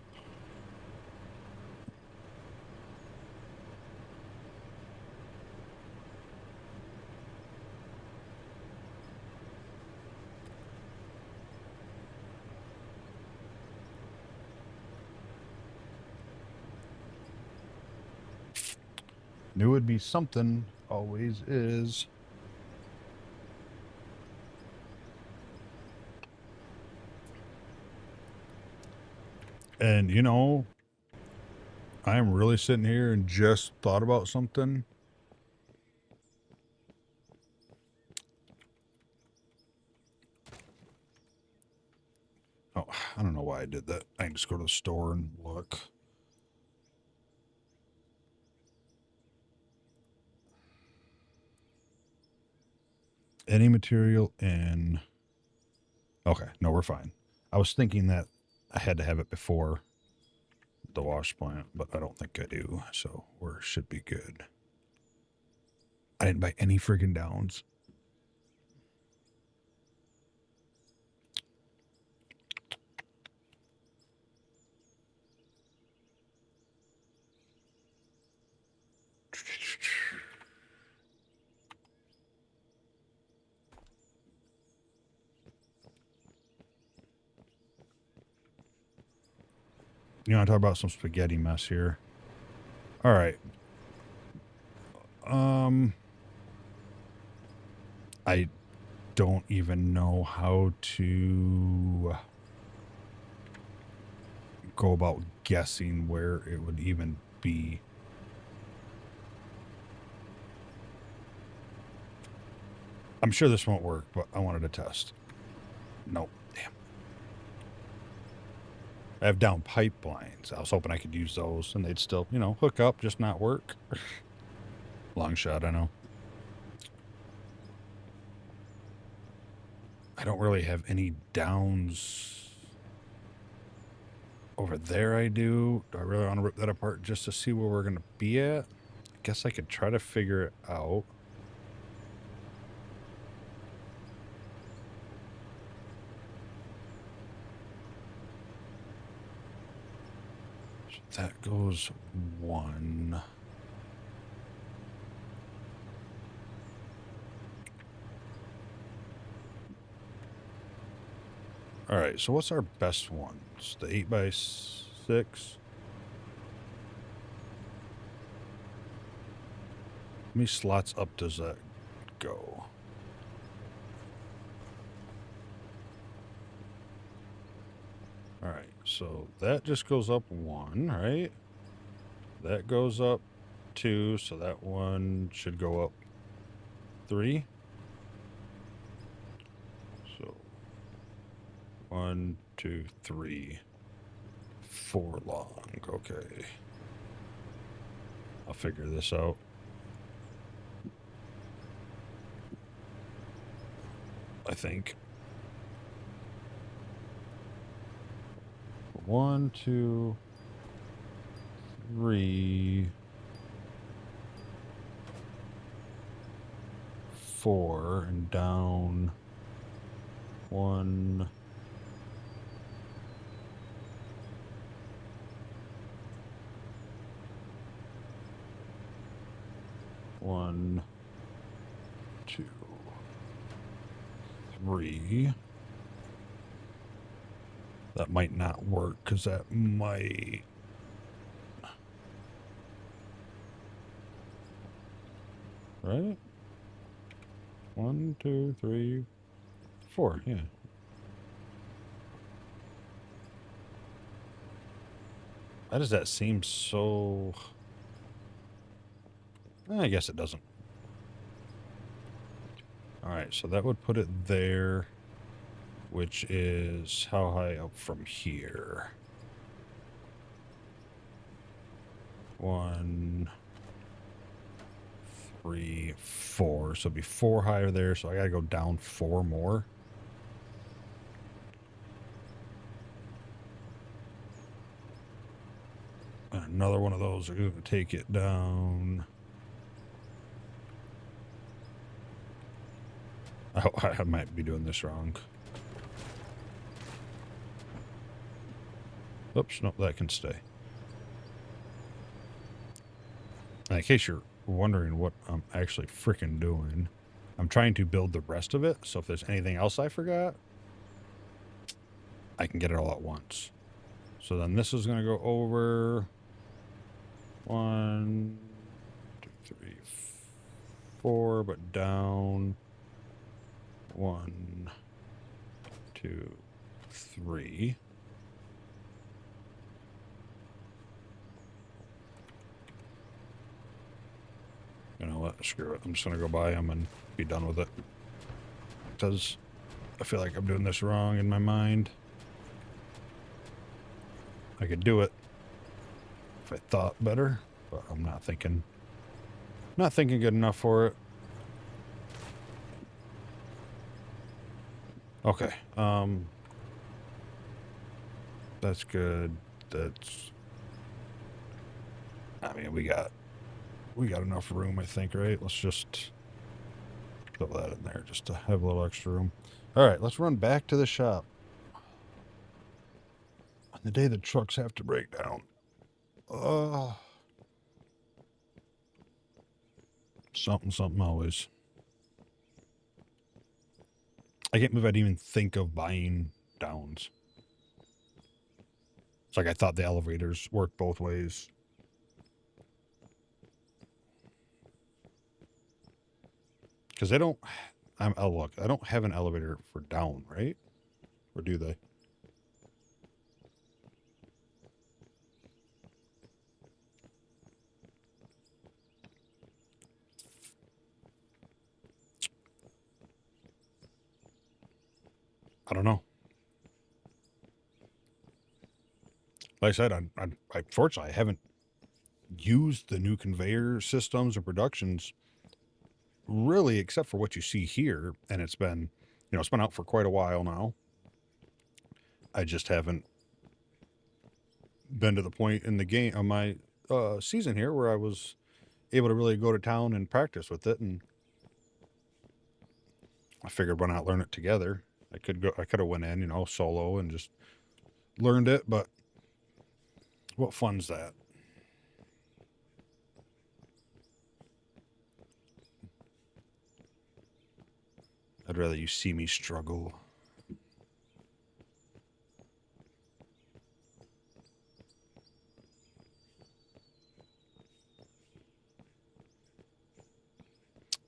[SPEAKER 1] Knew it'd be something. Always is. And, you know, I'm really sitting here and just thought about something. Oh, I don't know why I did that. I can just go to the store and look. Any material in... Okay, no, we're fine. I was thinking that I had to have it before the wash plant, but I don't think I do, so we should be good. I didn't buy any friggin' downs. You want to talk about some spaghetti mess here? All right. I don't even know how to go about guessing where it would even be. I'm sure this won't work, but I wanted to test. Nope. Damn. I have down pipelines. I was hoping I could use those and they'd still, you know, hook up, just not work. Long shot, I know. I don't really have any downs over there. I do. Do I really want to rip that apart just to see where we're going to be at? I guess I could try to figure it out. So that goes one. All right, so what's our best ones? The 8x6. How many slots up does that go? All right, so that just goes up one, right? That goes up two, so that one should go up three. So 1, 2, 3, 4 long. Okay. I'll figure this out. I think. 1, 2, 3, 4, and down 1. One, 2, 3. That might not work because that might... Right? 1, 2, 3, 4. Yeah. Why does that seem so... I guess it doesn't. All right, so that would put it there, which is how high up from here? 1, 3, 4. So it'd be 4 higher there, so I gotta go down 4 more. Another one of those are going to take it down. Oh, I might be doing this wrong. Oops, no, that can stay. In case you're wondering what I'm actually freaking doing, I'm trying to build the rest of it, so if there's anything else I forgot, I can get it all at once. So then this is going to go over 1, 2, 3, 4, but down 1, 2, 3. You know what? Screw it. I'm just going to go by them and be done with it. Because I feel like I'm doing this wrong in my mind. I could do it if I thought better, but I'm not thinking good enough for it. Okay. That's good. I mean, we got enough room, I think, right? Let's just put that in there just to have a little extra room. All right, let's run back to the shop. On the day the trucks have to break down. Something always. I can't believe I didn't even think of buying downs. It's like I thought the elevators worked both ways. Because they don't... oh, look, I don't have an elevator for down, right? Or do they? I don't know. Like I said, I fortunately I haven't used the new conveyor systems or productions really, except for what you see here, and it's been out for quite a while now. I just haven't been to the point in the game of my season here where I was able to really go to town and practice with it, and I figured why not learn it together. I could have went in, solo and just learned it, but what fun's that? I'd rather you see me struggle.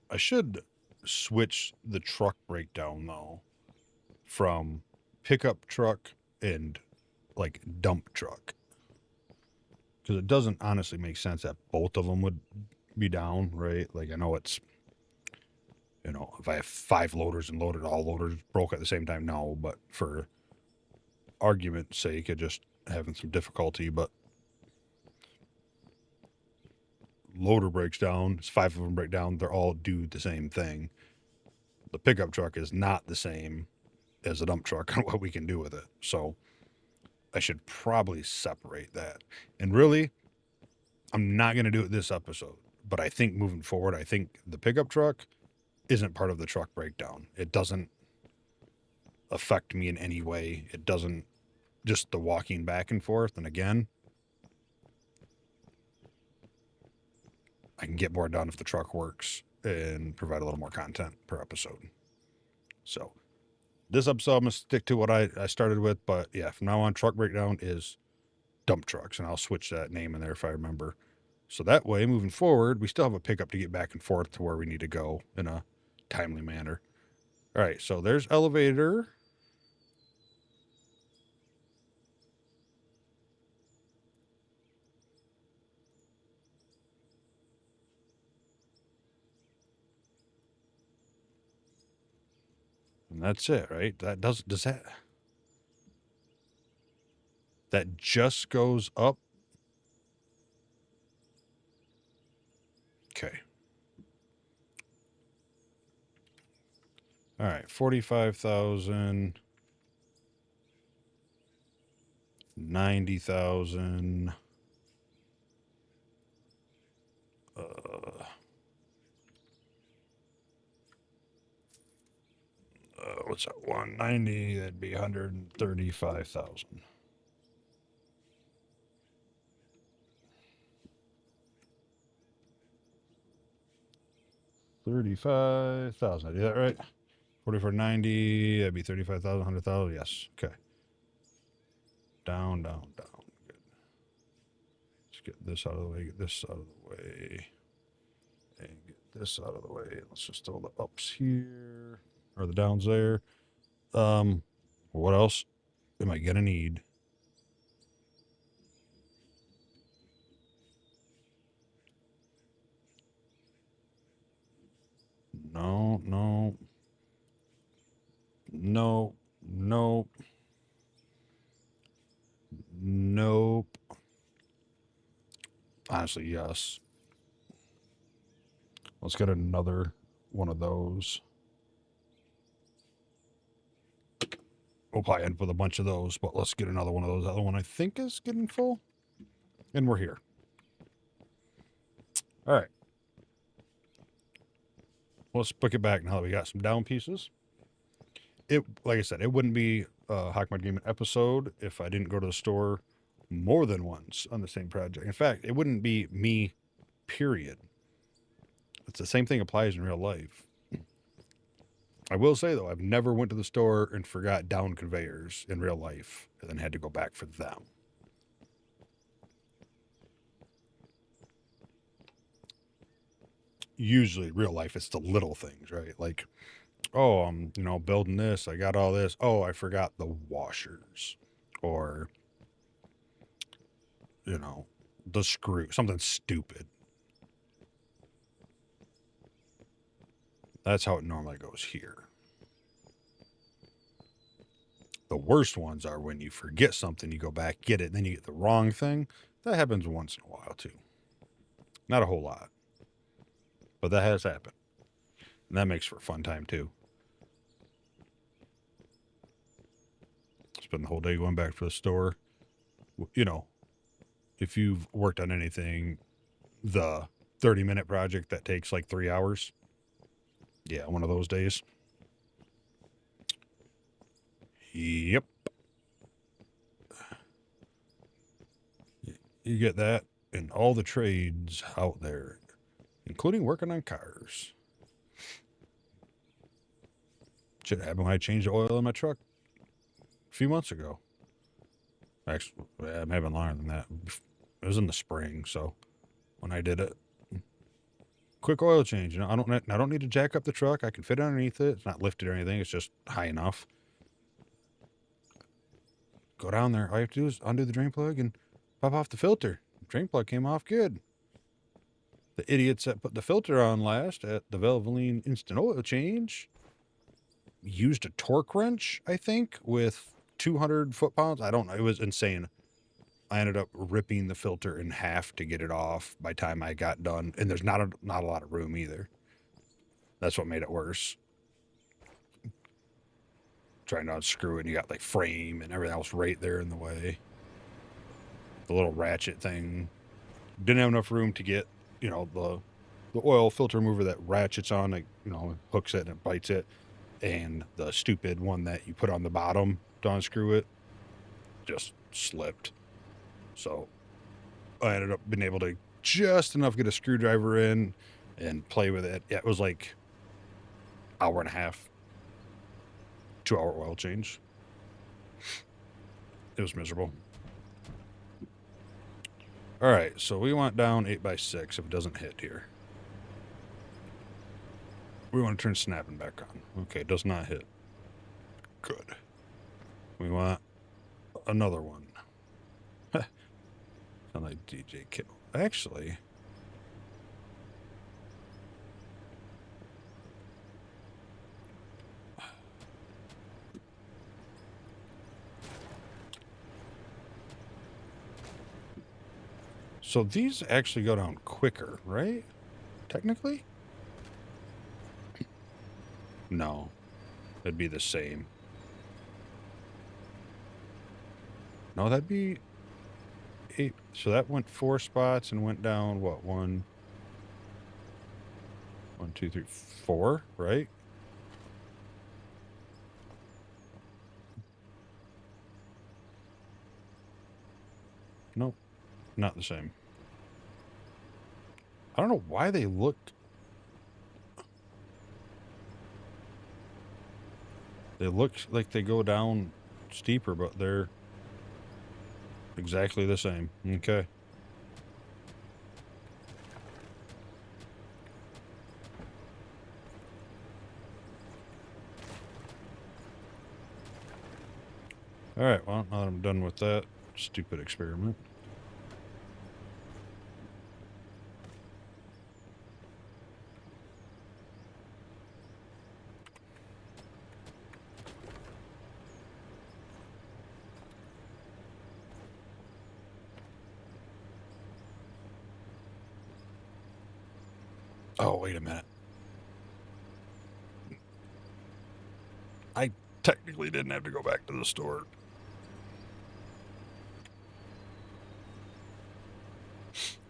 [SPEAKER 1] I should switch the truck breakdown though from pickup truck and like dump truck, because it doesn't honestly make sense that both of them would be down, right? Like I know it's if I have 5 loaders and all loaders broke at the same time, no, but for argument's sake, it just having some difficulty, but loader breaks down, 5 of them break down, they're all do the same thing. The pickup truck is not the same as a dump truck on what we can do with it. So I should probably separate that. And really, I'm not going to do it this episode, but I think moving forward, I think the pickup truck isn't part of the truck breakdown. It doesn't affect me in any way. It doesn't, just the walking back and forth. And again, I can get more done if the truck works and provide a little more content per episode. So this episode, I'm going to stick to what I started with. But yeah, from now on, truck breakdown is dump trucks. And I'll switch that name in there if I remember. So that way, moving forward, we still have a pickup to get back and forth to where we need to go in a timely manner. All right, so there's elevator. And that's it, right? Does that just goes up? Okay. All right, 45,000, 90,000. What's that? 190. That'd be 135,000. 35,000. I do that right? 4490. That'd be 35,000. 100,000. Yes. Okay. Down, down, down. Good. Let's get this out of the way. Get this out of the way. And get this out of the way. Let's just throw the ups here. Or the downs there. What else am I gonna need? No, no, no, no, nope. Honestly, yes. Let's get another one of those. We'll probably end with a bunch of those, but let's get another one of those. The other one I think is getting full. And we're here. All right. Let's book it back now that we got some down pieces. Like I said, it wouldn't be a Hawkmud Gaming episode if I didn't go to the store more than once on the same project. In fact, it wouldn't be me, period. It's the same thing applies in real life. I will say, though, I've never went to the store and forgot down conveyors in real life and then had to go back for them. Usually, real life, it's the little things, right? Like, oh, I'm, building this. I got all this. Oh, I forgot the washers. Or, the screw. Something stupid. That's how it normally goes here. The worst ones are when you forget something, you go back, get it, and then you get the wrong thing. That happens once in a while, too. Not a whole lot. But that has happened. And that makes for a fun time, too. Spend the whole day going back to the store. If you've worked on anything, the 30-minute project that takes like 3 hours. Yeah, one of those days. Yep. You get that in all the trades out there, including working on cars. Shit happened when I changed the oil in my truck a few months ago. Actually, maybe longer than that. It was in the spring, so when I did it, quick oil change. I don't need to jack up the truck. I can fit underneath it. It's not lifted or anything. It's just high enough. Go down there. All you have to do is undo the drain plug and pop off the filter. The drain plug came off good. The idiots that put the filter on last at the Valvoline instant oil change used a torque wrench, I think, with 200 foot-pounds. I don't know. It was insane. I ended up ripping the filter in half to get it off by the time I got done. And there's not a lot of room either. That's what made it worse. Trying to unscrew it, and you got like frame and everything else right there in the way. The little ratchet thing. Didn't have enough room to get, the oil filter remover that ratchets on, like, hooks it and it bites it. And the stupid one that you put on the bottom to unscrew it just slipped. So I ended up being able to just enough get a screwdriver in and play with it. Yeah, it was like hour and a half, 2-hour oil change. It was miserable. All right, so we want down 8x6 if it doesn't hit here. We want to turn snapping back on. Okay, does not hit. Good. We want another one. Sound like DJ Kittle. Actually, So these actually go down quicker, right? Technically? No. It'd be the same. No, that'd be 8. So that went 4 spots and went down, what, 1, 2, 3, 4, right? Nope, not the same. I don't know why they looked... They look like they go down steeper, but they're exactly the same. Okay. Alright, well, now that I'm done with that stupid experiment. Oh, wait a minute. I technically didn't have to go back to the store.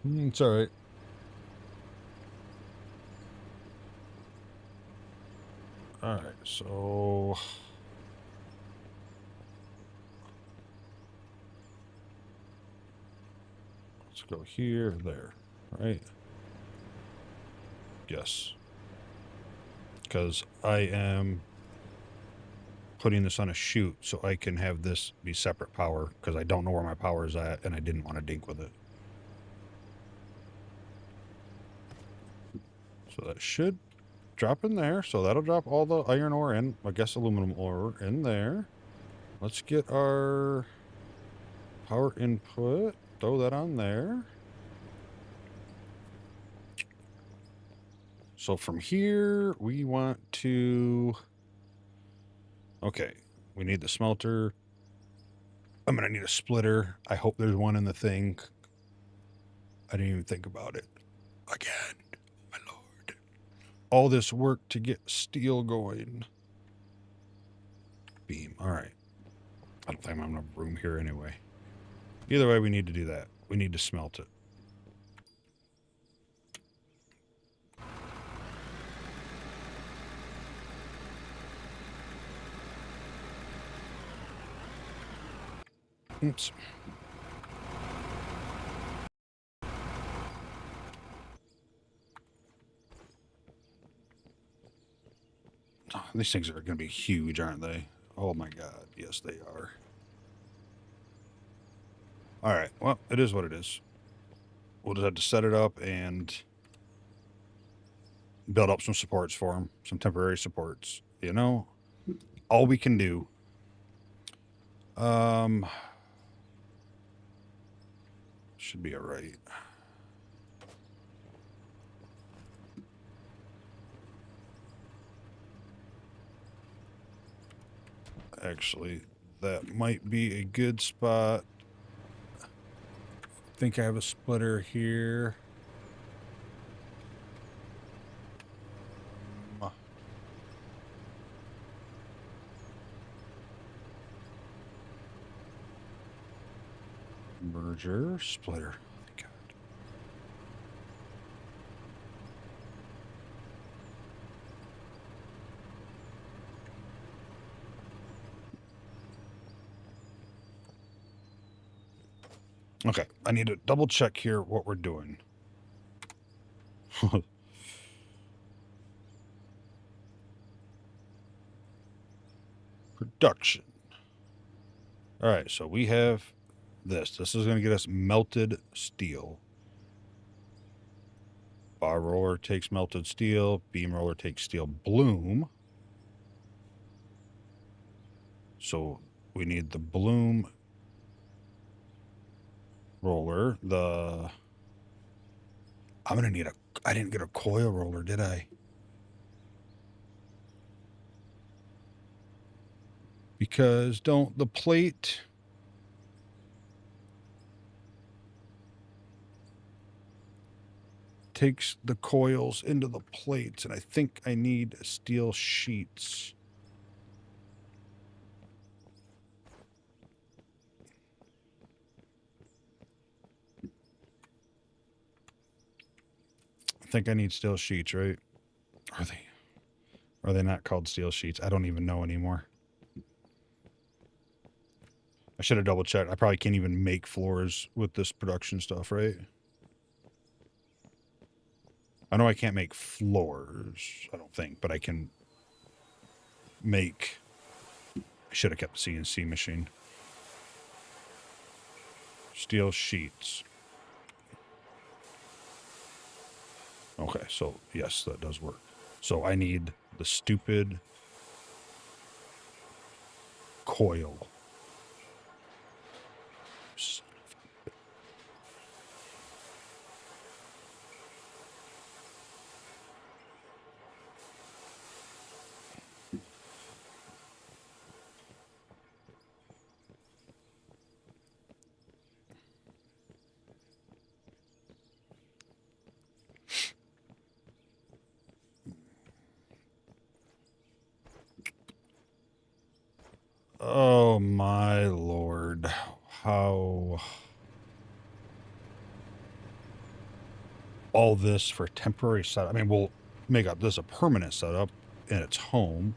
[SPEAKER 1] It's alright. Alright, so... let's go here, there, right? Yes. Because I am putting this on a chute so I can have this be separate power, because I don't know where my power is at, and I didn't want to dink with it. So that should drop in there. So that'll drop all the iron ore in, I guess aluminum ore in there. Let's get our power input, throw that on there. So from here, we want to... okay, we need the smelter. I'm going to need a splitter. I hope there's one in the thing. I didn't even think about it. Again, my lord. All this work to get steel going. Beam, all right. I don't think I'm going to have room here anyway. Either way, we need to do that. We need to smelt it. Oops. Oh, these things are going to be huge, aren't they? Oh my god. Yes, they are. All right. Well, it is what it is. We'll just have to set it up and build up some supports for them, some temporary supports. You know, all we can do. Should be all right. Actually, that might be a good spot. I think I have a splitter here. Merger, splitter. Thank God. Okay, I need to double check here what we're doing. Production. All right, so we have this. This is going to get us melted steel. Bar roller takes melted steel. Beam roller takes steel bloom. So we need the bloom roller. I'm going to need I didn't get a coil roller, did I? Because don't the plate... takes the coils into the plates, and I think I need steel sheets. I think I need steel sheets, right? Are they? Are they not called steel sheets? I don't even know anymore. I should have double checked. I probably can't even make floors with this production stuff, right? I know I can't make floors, I don't think, but I can make... I should have kept the CNC machine. Steel sheets. Okay, so yes, that does work. So I need the stupid coil. Son of a... Oh my lord. How... all this for temporary setup. I mean, we'll make up this a permanent setup in its home.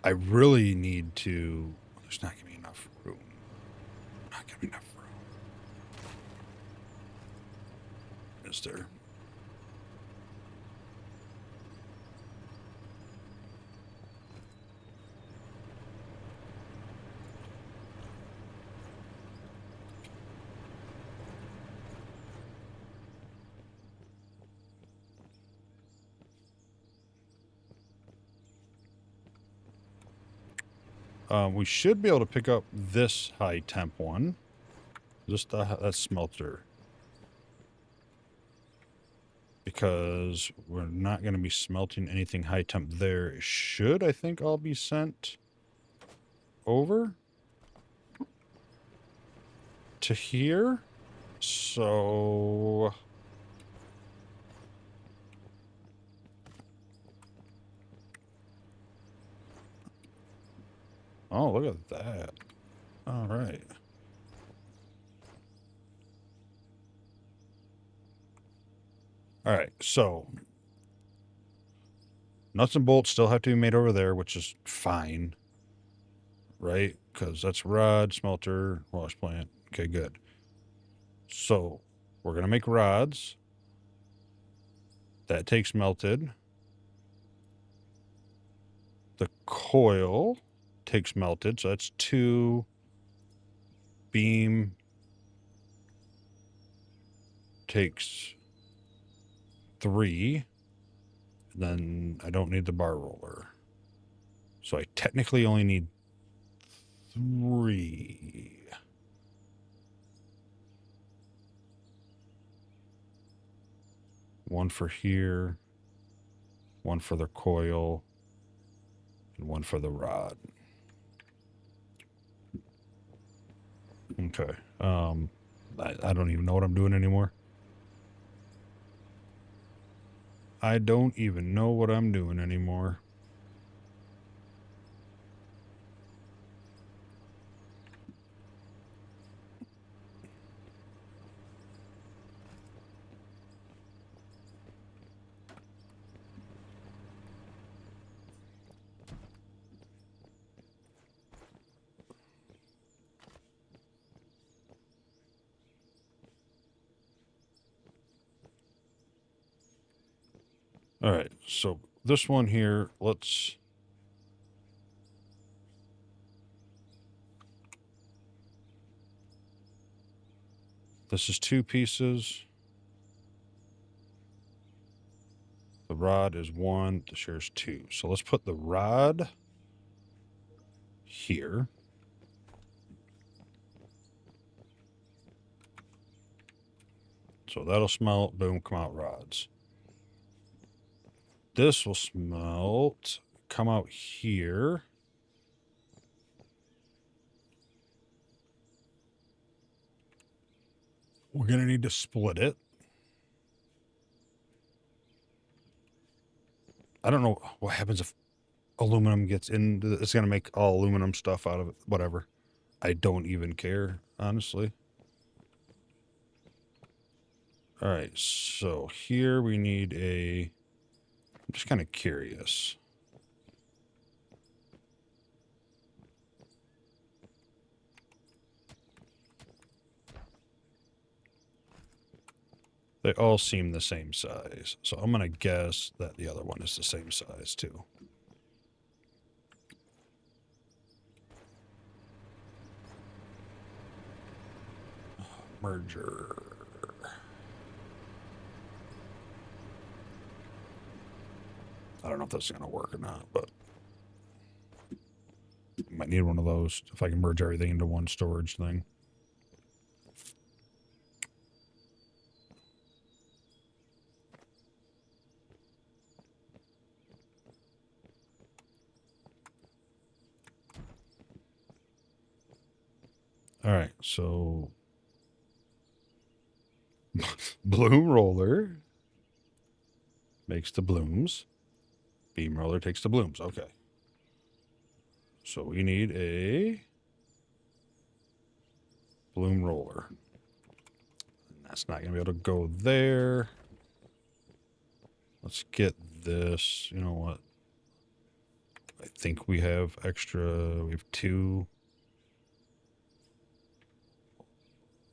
[SPEAKER 1] I really need to... There's not going to be enough room. Not going to be enough room. Is there? We should be able to pick up this high temp one. Just that smelter. Because we're not going to be smelting anything high temp there. It should, I think, all be sent over to here. So... oh, look at that. All right. All right, so nuts and bolts still have to be made over there, which is fine, right? Because that's rod, smelter, wash plant. Okay, good. So we're going to make rods. That takes melted. The coil takes melted, so that's 2. Beam takes 3. Then I don't need the bar roller. So I technically only need 3. One for here, one for the coil, and one for the rod. Okay. I don't even know what I'm doing anymore. I don't even know what I'm doing anymore. All right, so this one here, let's... this is 2 pieces. The rod is 1, the shear's 2. So let's put the rod here. So that'll smelt, boom, come out rods. This will smelt, come out here. We're going to need to split it. I don't know what happens if aluminum gets into it's going to make all aluminum stuff out of it. Whatever. I don't even care, honestly. All right, so here we need I'm just kind of curious. They all seem the same size, so I'm going to guess that the other one is the same size too. Merger. I don't know if that's going to work or not, but might need one of those if I can merge everything into one storage thing. All right, so bloom roller makes the blooms. Beam roller takes the blooms. Okay. So we need a bloom roller. And that's not going to be able to go there. Let's get this. You know what? I think we have extra. We have 2.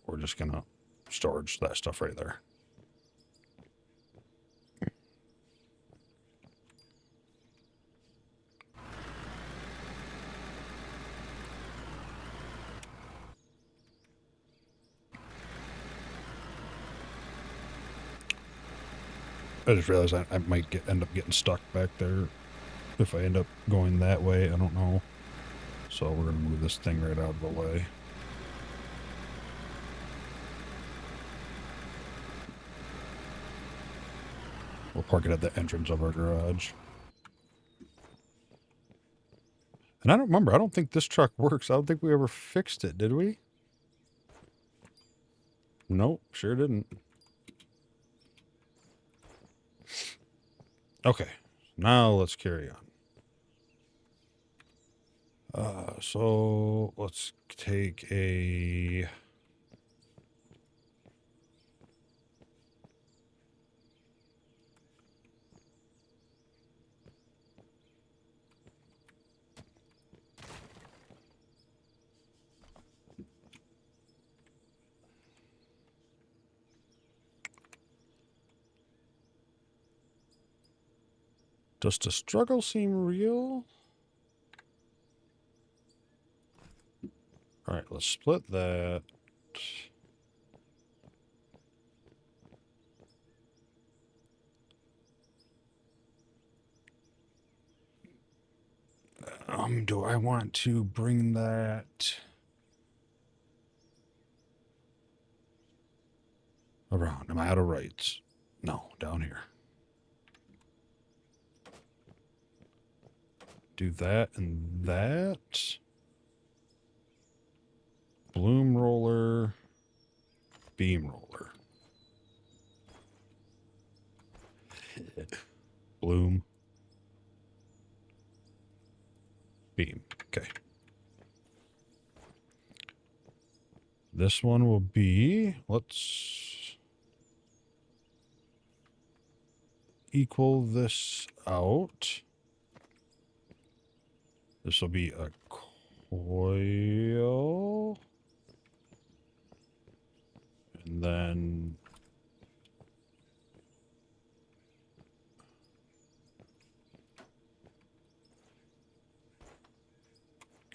[SPEAKER 1] We're just going to storage that stuff right there. I just realized I might end up getting stuck back there if I end up going that way. I don't know. So we're going to move this thing right out of the way. We'll park it at the entrance of our garage. And I don't remember. I don't think this truck works. I don't think we ever fixed it, did we? Nope, sure didn't. Okay, now let's carry on. So let's take a... Does the struggle seem real? All right, let's split that. Do I want to bring that around? Am I out of rights? No, down here. Do that and that. Bloom roller, beam roller. Bloom. Beam. Okay. This one will be, let's equal this out. This will be a coil. And then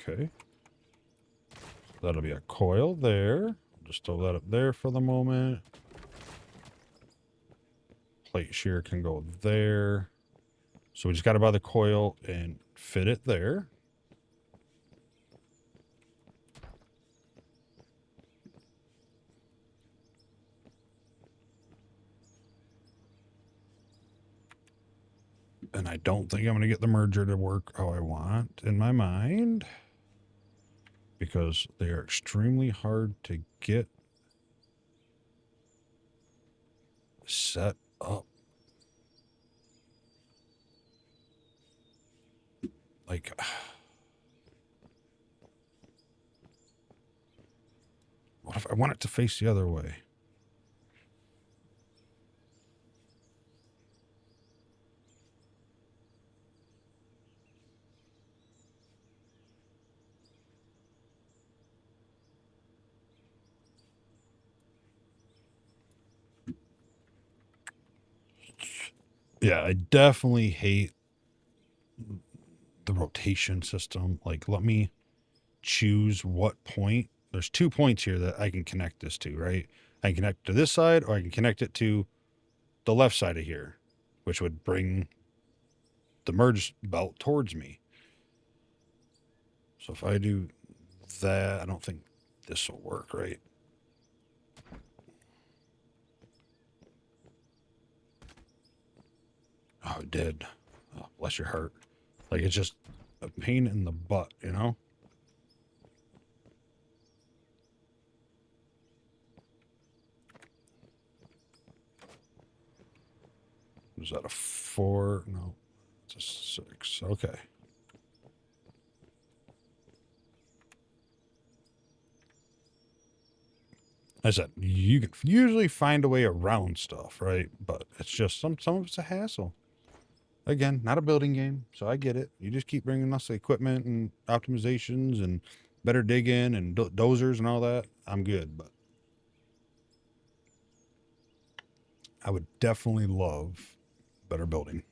[SPEAKER 1] okay. That'll be a coil there. Just throw that up there for the moment. Plate shear can go there. So we just got to buy the coil and fit it there. And I don't think I'm going to get the merger to work how I want in my mind, because they are extremely hard to get set up. Like, what if I want it to face the other way? Yeah, I definitely hate the rotation system. Like, let me choose what point. There's 2 points here that I can connect this to, right? I can connect to this side, or I can connect it to the left side of here, which would bring the merge belt towards me. So if I do that, I don't think this will work, right? Oh, it did. Oh, bless your heart. Like, it's just a pain in the butt, you know? Was that a 4? No, it's a 6. Okay. I said, you can usually find a way around stuff, right? But it's just some of it's a hassle. Again, not a building game, so I get it. You just keep bringing us equipment and optimizations and better digging and dozers and all that. I'm good, but I would definitely love better building.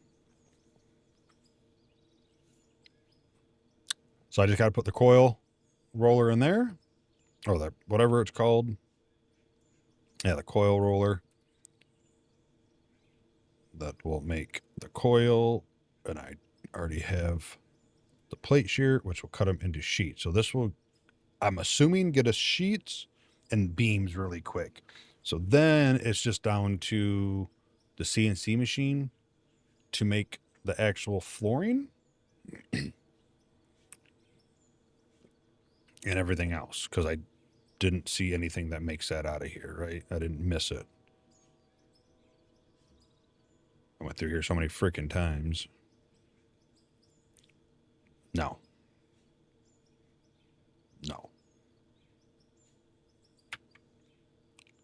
[SPEAKER 1] So I just got to put the coil roller in there, or the whatever it's called. Yeah, the coil roller. That will make the coil, and I already have the plate shear, which will cut them into sheets. So this will, I'm assuming, get us sheets and beams really quick. So then it's just down to the CNC machine to make the actual flooring and everything else, because I didn't see anything that makes that out of here, right? I didn't miss it. I went through here so many freaking times. No. No.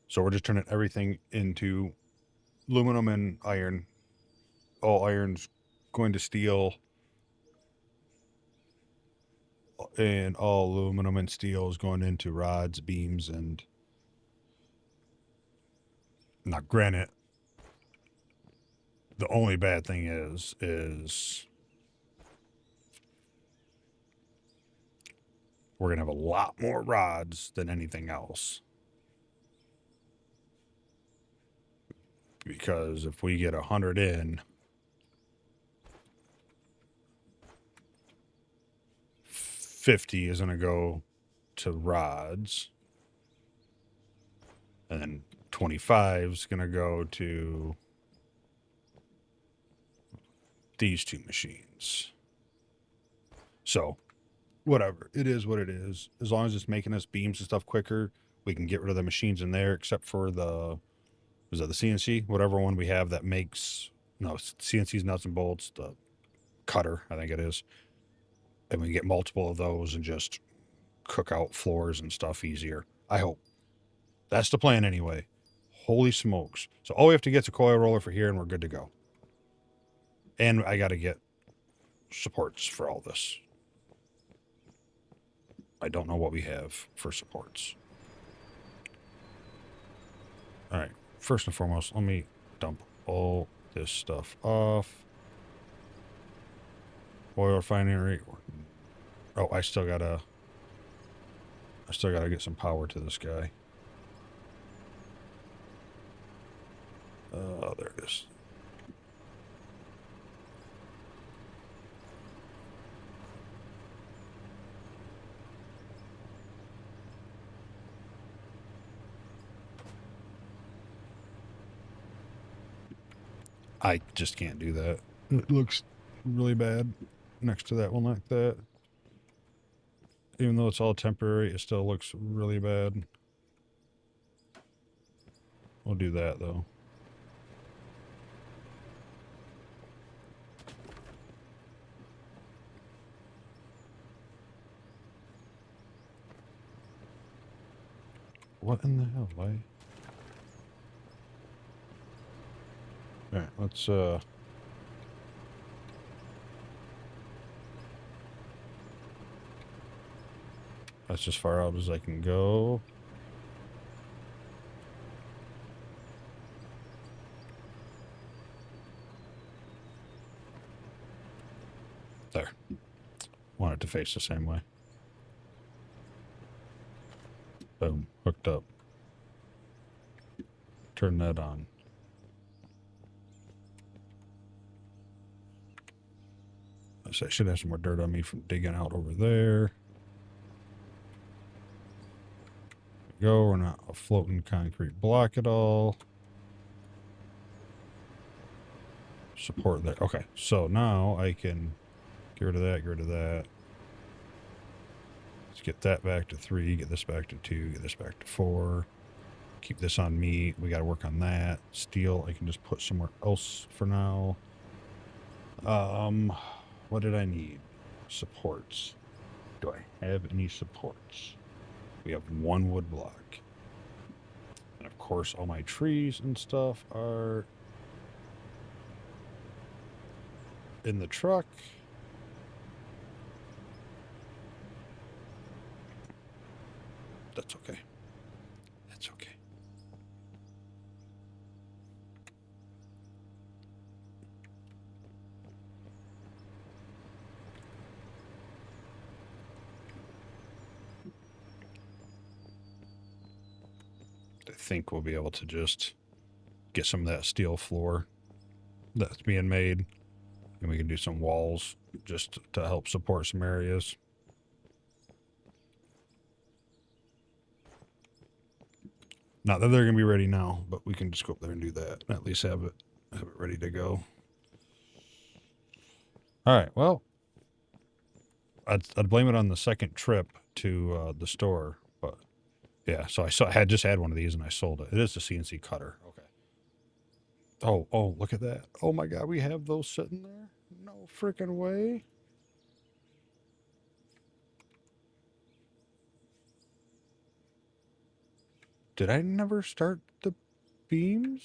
[SPEAKER 1] So we're just turning everything into aluminum and iron. All iron's going to steel, and all aluminum and steel is going into rods, beams, and not granite. The only bad thing is we're gonna have a lot more rods than anything else. Because if we get 100 in, 50 is gonna go to rods, and then 25 is gonna go to these 2 machines. So whatever, it is what it is. As long as it's making us beams and stuff quicker, we can get rid of the machines in there, except for the, was that the CNC? Whatever one we have that makes, no, CNC's nuts and bolts, the cutter, I think it is. And we can get multiple of those and just cook out floors and stuff easier. I hope. That's the plan anyway. Holy smokes. So all we have to get is a coil roller for here and we're good to go. And I got to get supports for all this. I don't know what we have for supports. All right. First and foremost, let me dump all this stuff off. Oil refinery. Oh, I still gotta get some power to this guy. There it is. I just can't do that. It looks really bad next to that one like that. Even though it's all temporary, it still looks really bad. We'll do that though. What in the hell? Why? Alright, let's, that's as far out as I can go. There. Want it to face the same way. Boom. Hooked up. Turn that on. I should have some more dirt on me from digging out over there. Go. We're not a floating concrete block at all. Support there. Okay, so now I can get rid of that, get rid of that. Let's get that back to 3, get this back to 2, get this back to 4. Keep this on me. We got to work on that. Steel, I can just put somewhere else for now. What did I need? Supports. Do I have any supports? We have 1 wood block. And of course, all my trees and stuff are in the truck. That's okay. That's okay. I think we'll be able to just get some of that steel floor that's being made, and we can do some walls just to help support some areas. Not that they're going to be ready now, but we can just go up there and do that, and at least have it ready to go. All right, well, I'd blame it on the second trip to the store, but yeah, so I had just had one of these and I sold it. It is the CNC cutter. Okay. Oh, look at that. Oh my God, we have those sitting there? No freaking way. Did I never start the beams?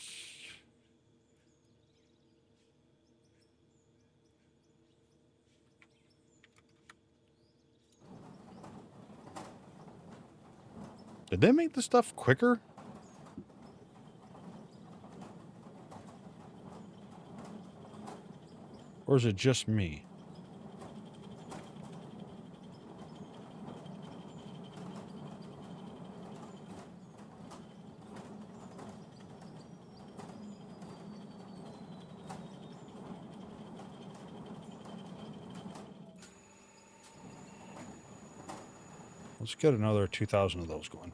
[SPEAKER 1] Did they make the stuff quicker? Or is it just me? Let's get another 2,000 of those going.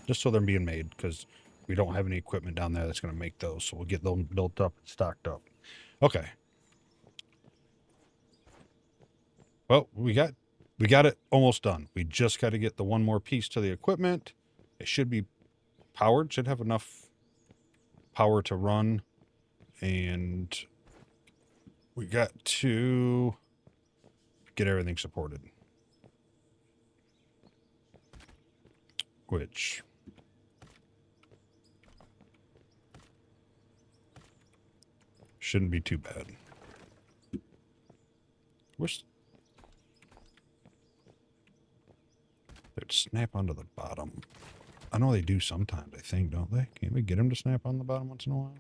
[SPEAKER 1] Just so they're being made, because we don't have any equipment down there that's going to make those. So we'll get those built up and stocked up. Okay. Well, we got it almost done. We just got to get the one more piece to the equipment. It should be powered, should have enough power to run. And we got to get everything supported. Which shouldn't be too bad. Wish they'd snap onto the bottom. I know they do sometimes, I think, don't they? Can't we get them to snap on the bottom once in a while?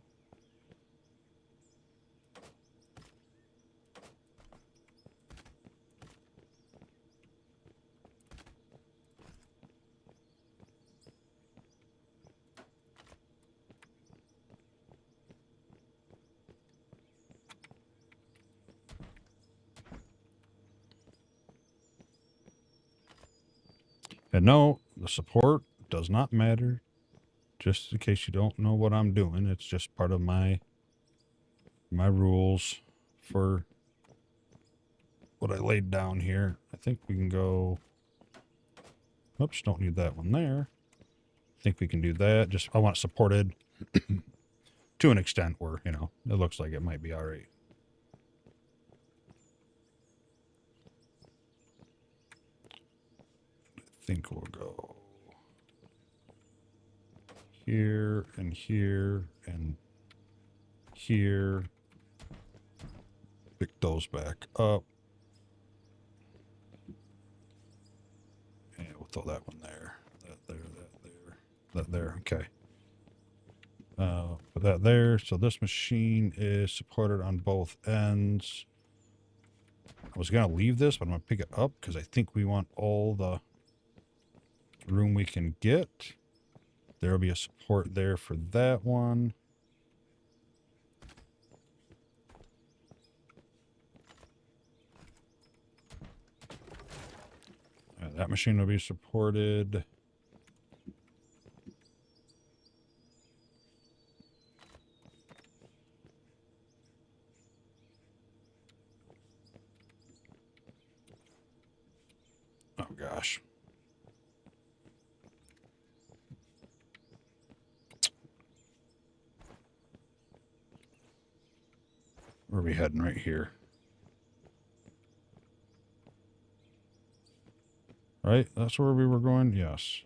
[SPEAKER 1] And no, the support does not matter. Just in case you don't know what I'm doing, it's just part of my rules for what I laid down here. I think we can go. Oops, don't need that one there. I think we can do that. Just I want it supported to an extent where, you know, it looks like it might be all right. I think we'll go here and here and here. Pick those back up. And we'll throw that one there. That there, that there, that there. Okay. Put that there. So this machine is supported on both ends. I was going to leave this, but I'm going to pick it up because I think we want all the room we can get. There will be a support there for that one. That machine will be supported. Oh, gosh. Where are we heading? Right here. Right? That's where we were going? Yes.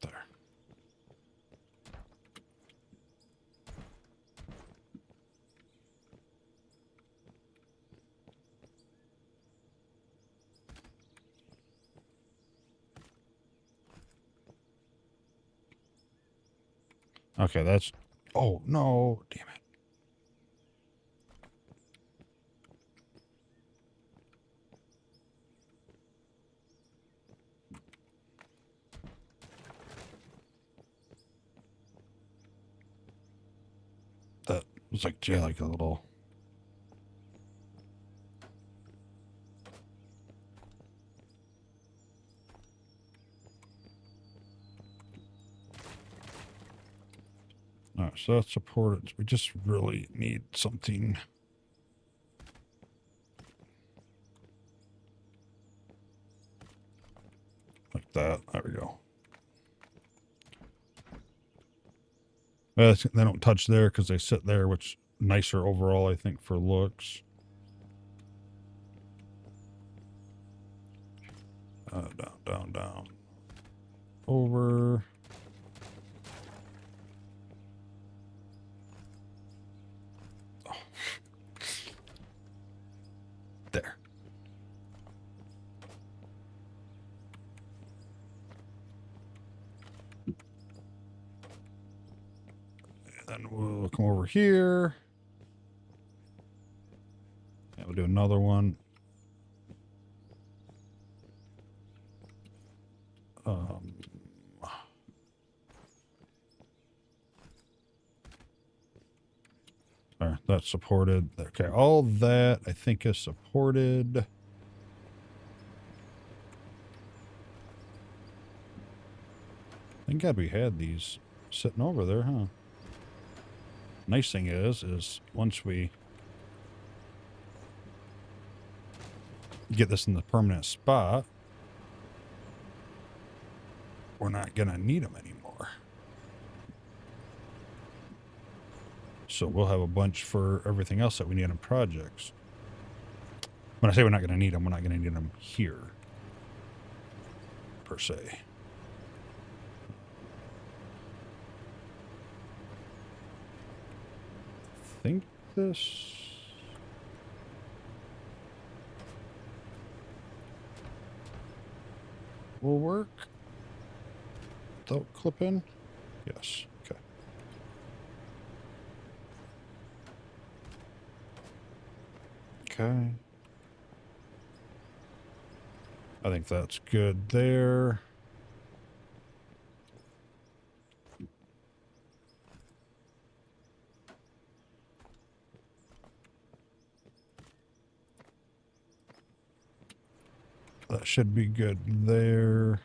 [SPEAKER 1] There. Okay, that's... Oh, no. Damn it. That was like, yeah, like a little... Alright, so that's supported. We just really need something... like that. There we go. They don't touch there because they sit there, which nicer overall, I think, for looks. Down, down, down. Over. Oh. There. And then we'll come over here. And we'll do another one. That's supported. Okay, all that I think is supported. I think God we had these sitting over there, huh? Nice thing is once we get this in the permanent spot, we're not gonna need them anymore. So we'll have a bunch for everything else that we need on projects. When I say we're not going to need them, we're not going to need them here, per se. I think this... will work without clipping. Yes. Okay. Okay. I think that's good there. That should be good there.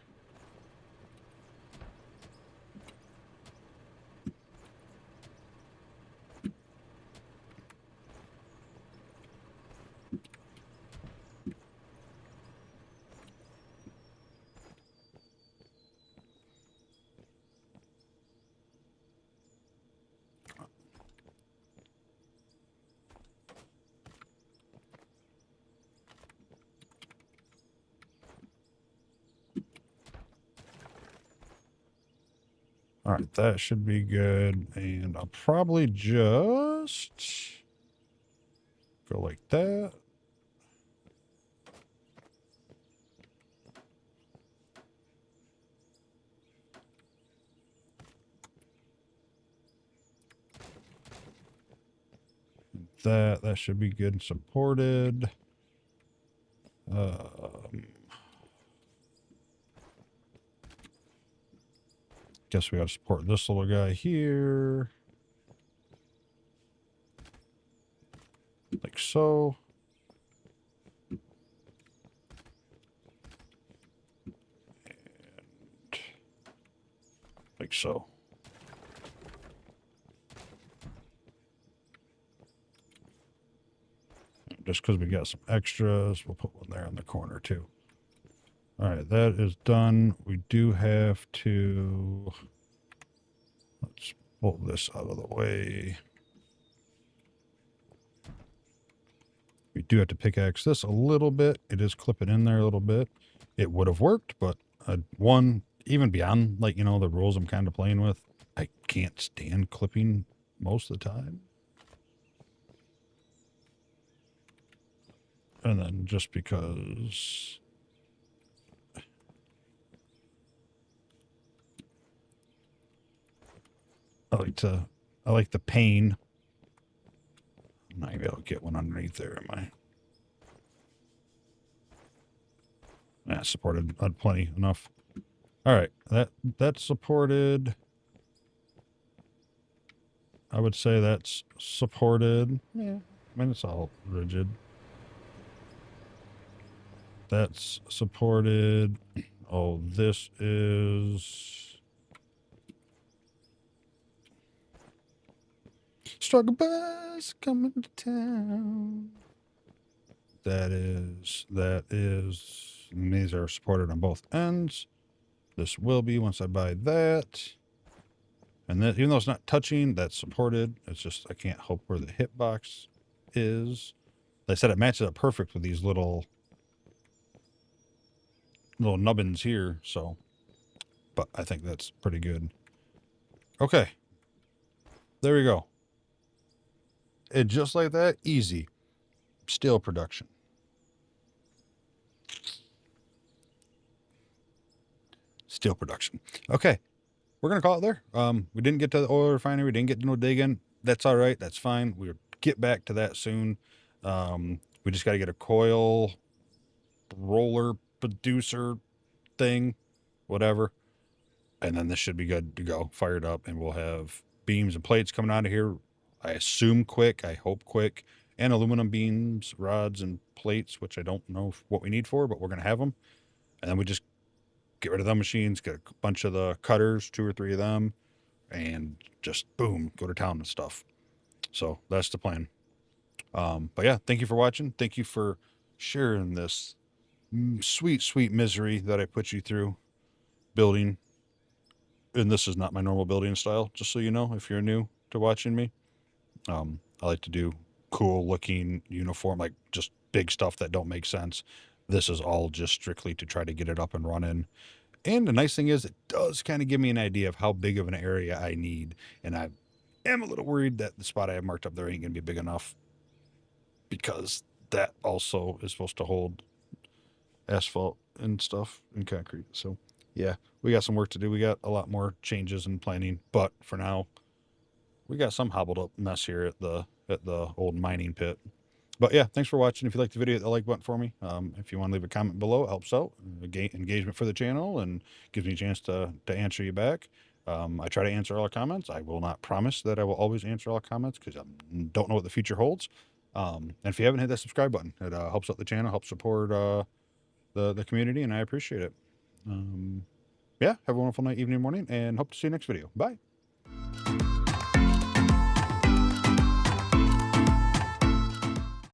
[SPEAKER 1] All right, that should be good. And I'll probably just go like that. That should be good and supported. Guess we got to support this little guy here. Like so. And like so. Just because we got some extras, we'll put one there in the corner too. All right, that is done. We do have to... Let's pull this out of the way. We do have to pickaxe this a little bit. It is clipping in there a little bit. It would have worked, but one, even beyond, like, you know, the rules I'm kind of playing with, I can't stand clipping most of the time. And then just because... I like the pain. I'm not gonna be able to get one underneath there, am I? Yeah, supported plenty enough. All right, that's supported. I would say that's supported. Yeah, I mean, it's all rigid. That's supported. Oh, this is... Struggle bus coming to town. That is... And these are supported on both ends. This will be once I buy that. And then, even though it's not touching, that's supported. It's just I can't hope where the hitbox is. They said it matches up perfect with these little nubbins here, so... But I think that's pretty good. Okay. There we go. And just like that, easy. Steel production. Steel production. Okay. We're going to call it there. We didn't get to the oil refinery. We didn't get to no digging. That's all right. That's fine. We'll get back to that soon. We just got to get a coil roller producer thing, whatever. And then this should be good to go, fired up, and we'll have beams and plates coming out of here. I assume quick, I hope quick, and aluminum beams, rods, and plates, which I don't know what we need for, but we're going to have them. And then we just get rid of them machines, get a bunch of the cutters, 2 or 3 of them, and just boom, go to town and stuff. So that's the plan. But yeah, thank you for watching. Thank you for sharing this sweet, sweet misery that I put you through building. And this is not my normal building style, just so you know, if you're new to watching me. I like to do cool looking uniform, like just big stuff that don't make sense. This is all just strictly to try to get it up and running. And the nice thing is it does kind of give me an idea of how big of an area I need. And I am a little worried that the spot I have marked up there ain't going to be big enough, because that also is supposed to hold asphalt and stuff and concrete. So yeah, we got some work to do. We got a lot more changes and planning, but for now, we got some hobbled up mess here at the old mining pit. But yeah, thanks for watching. If you liked the video, hit the like button for me. If you want to leave a comment below, it helps out. Engagement for the channel and gives me a chance to answer you back. I try to answer all comments. I will not promise that I will always answer all comments, because I don't know what the future holds. And if you haven't hit that subscribe button, it helps out the channel, helps support the community, and I appreciate it. Yeah, have a wonderful night, evening, morning, and hope to see you next video. Bye.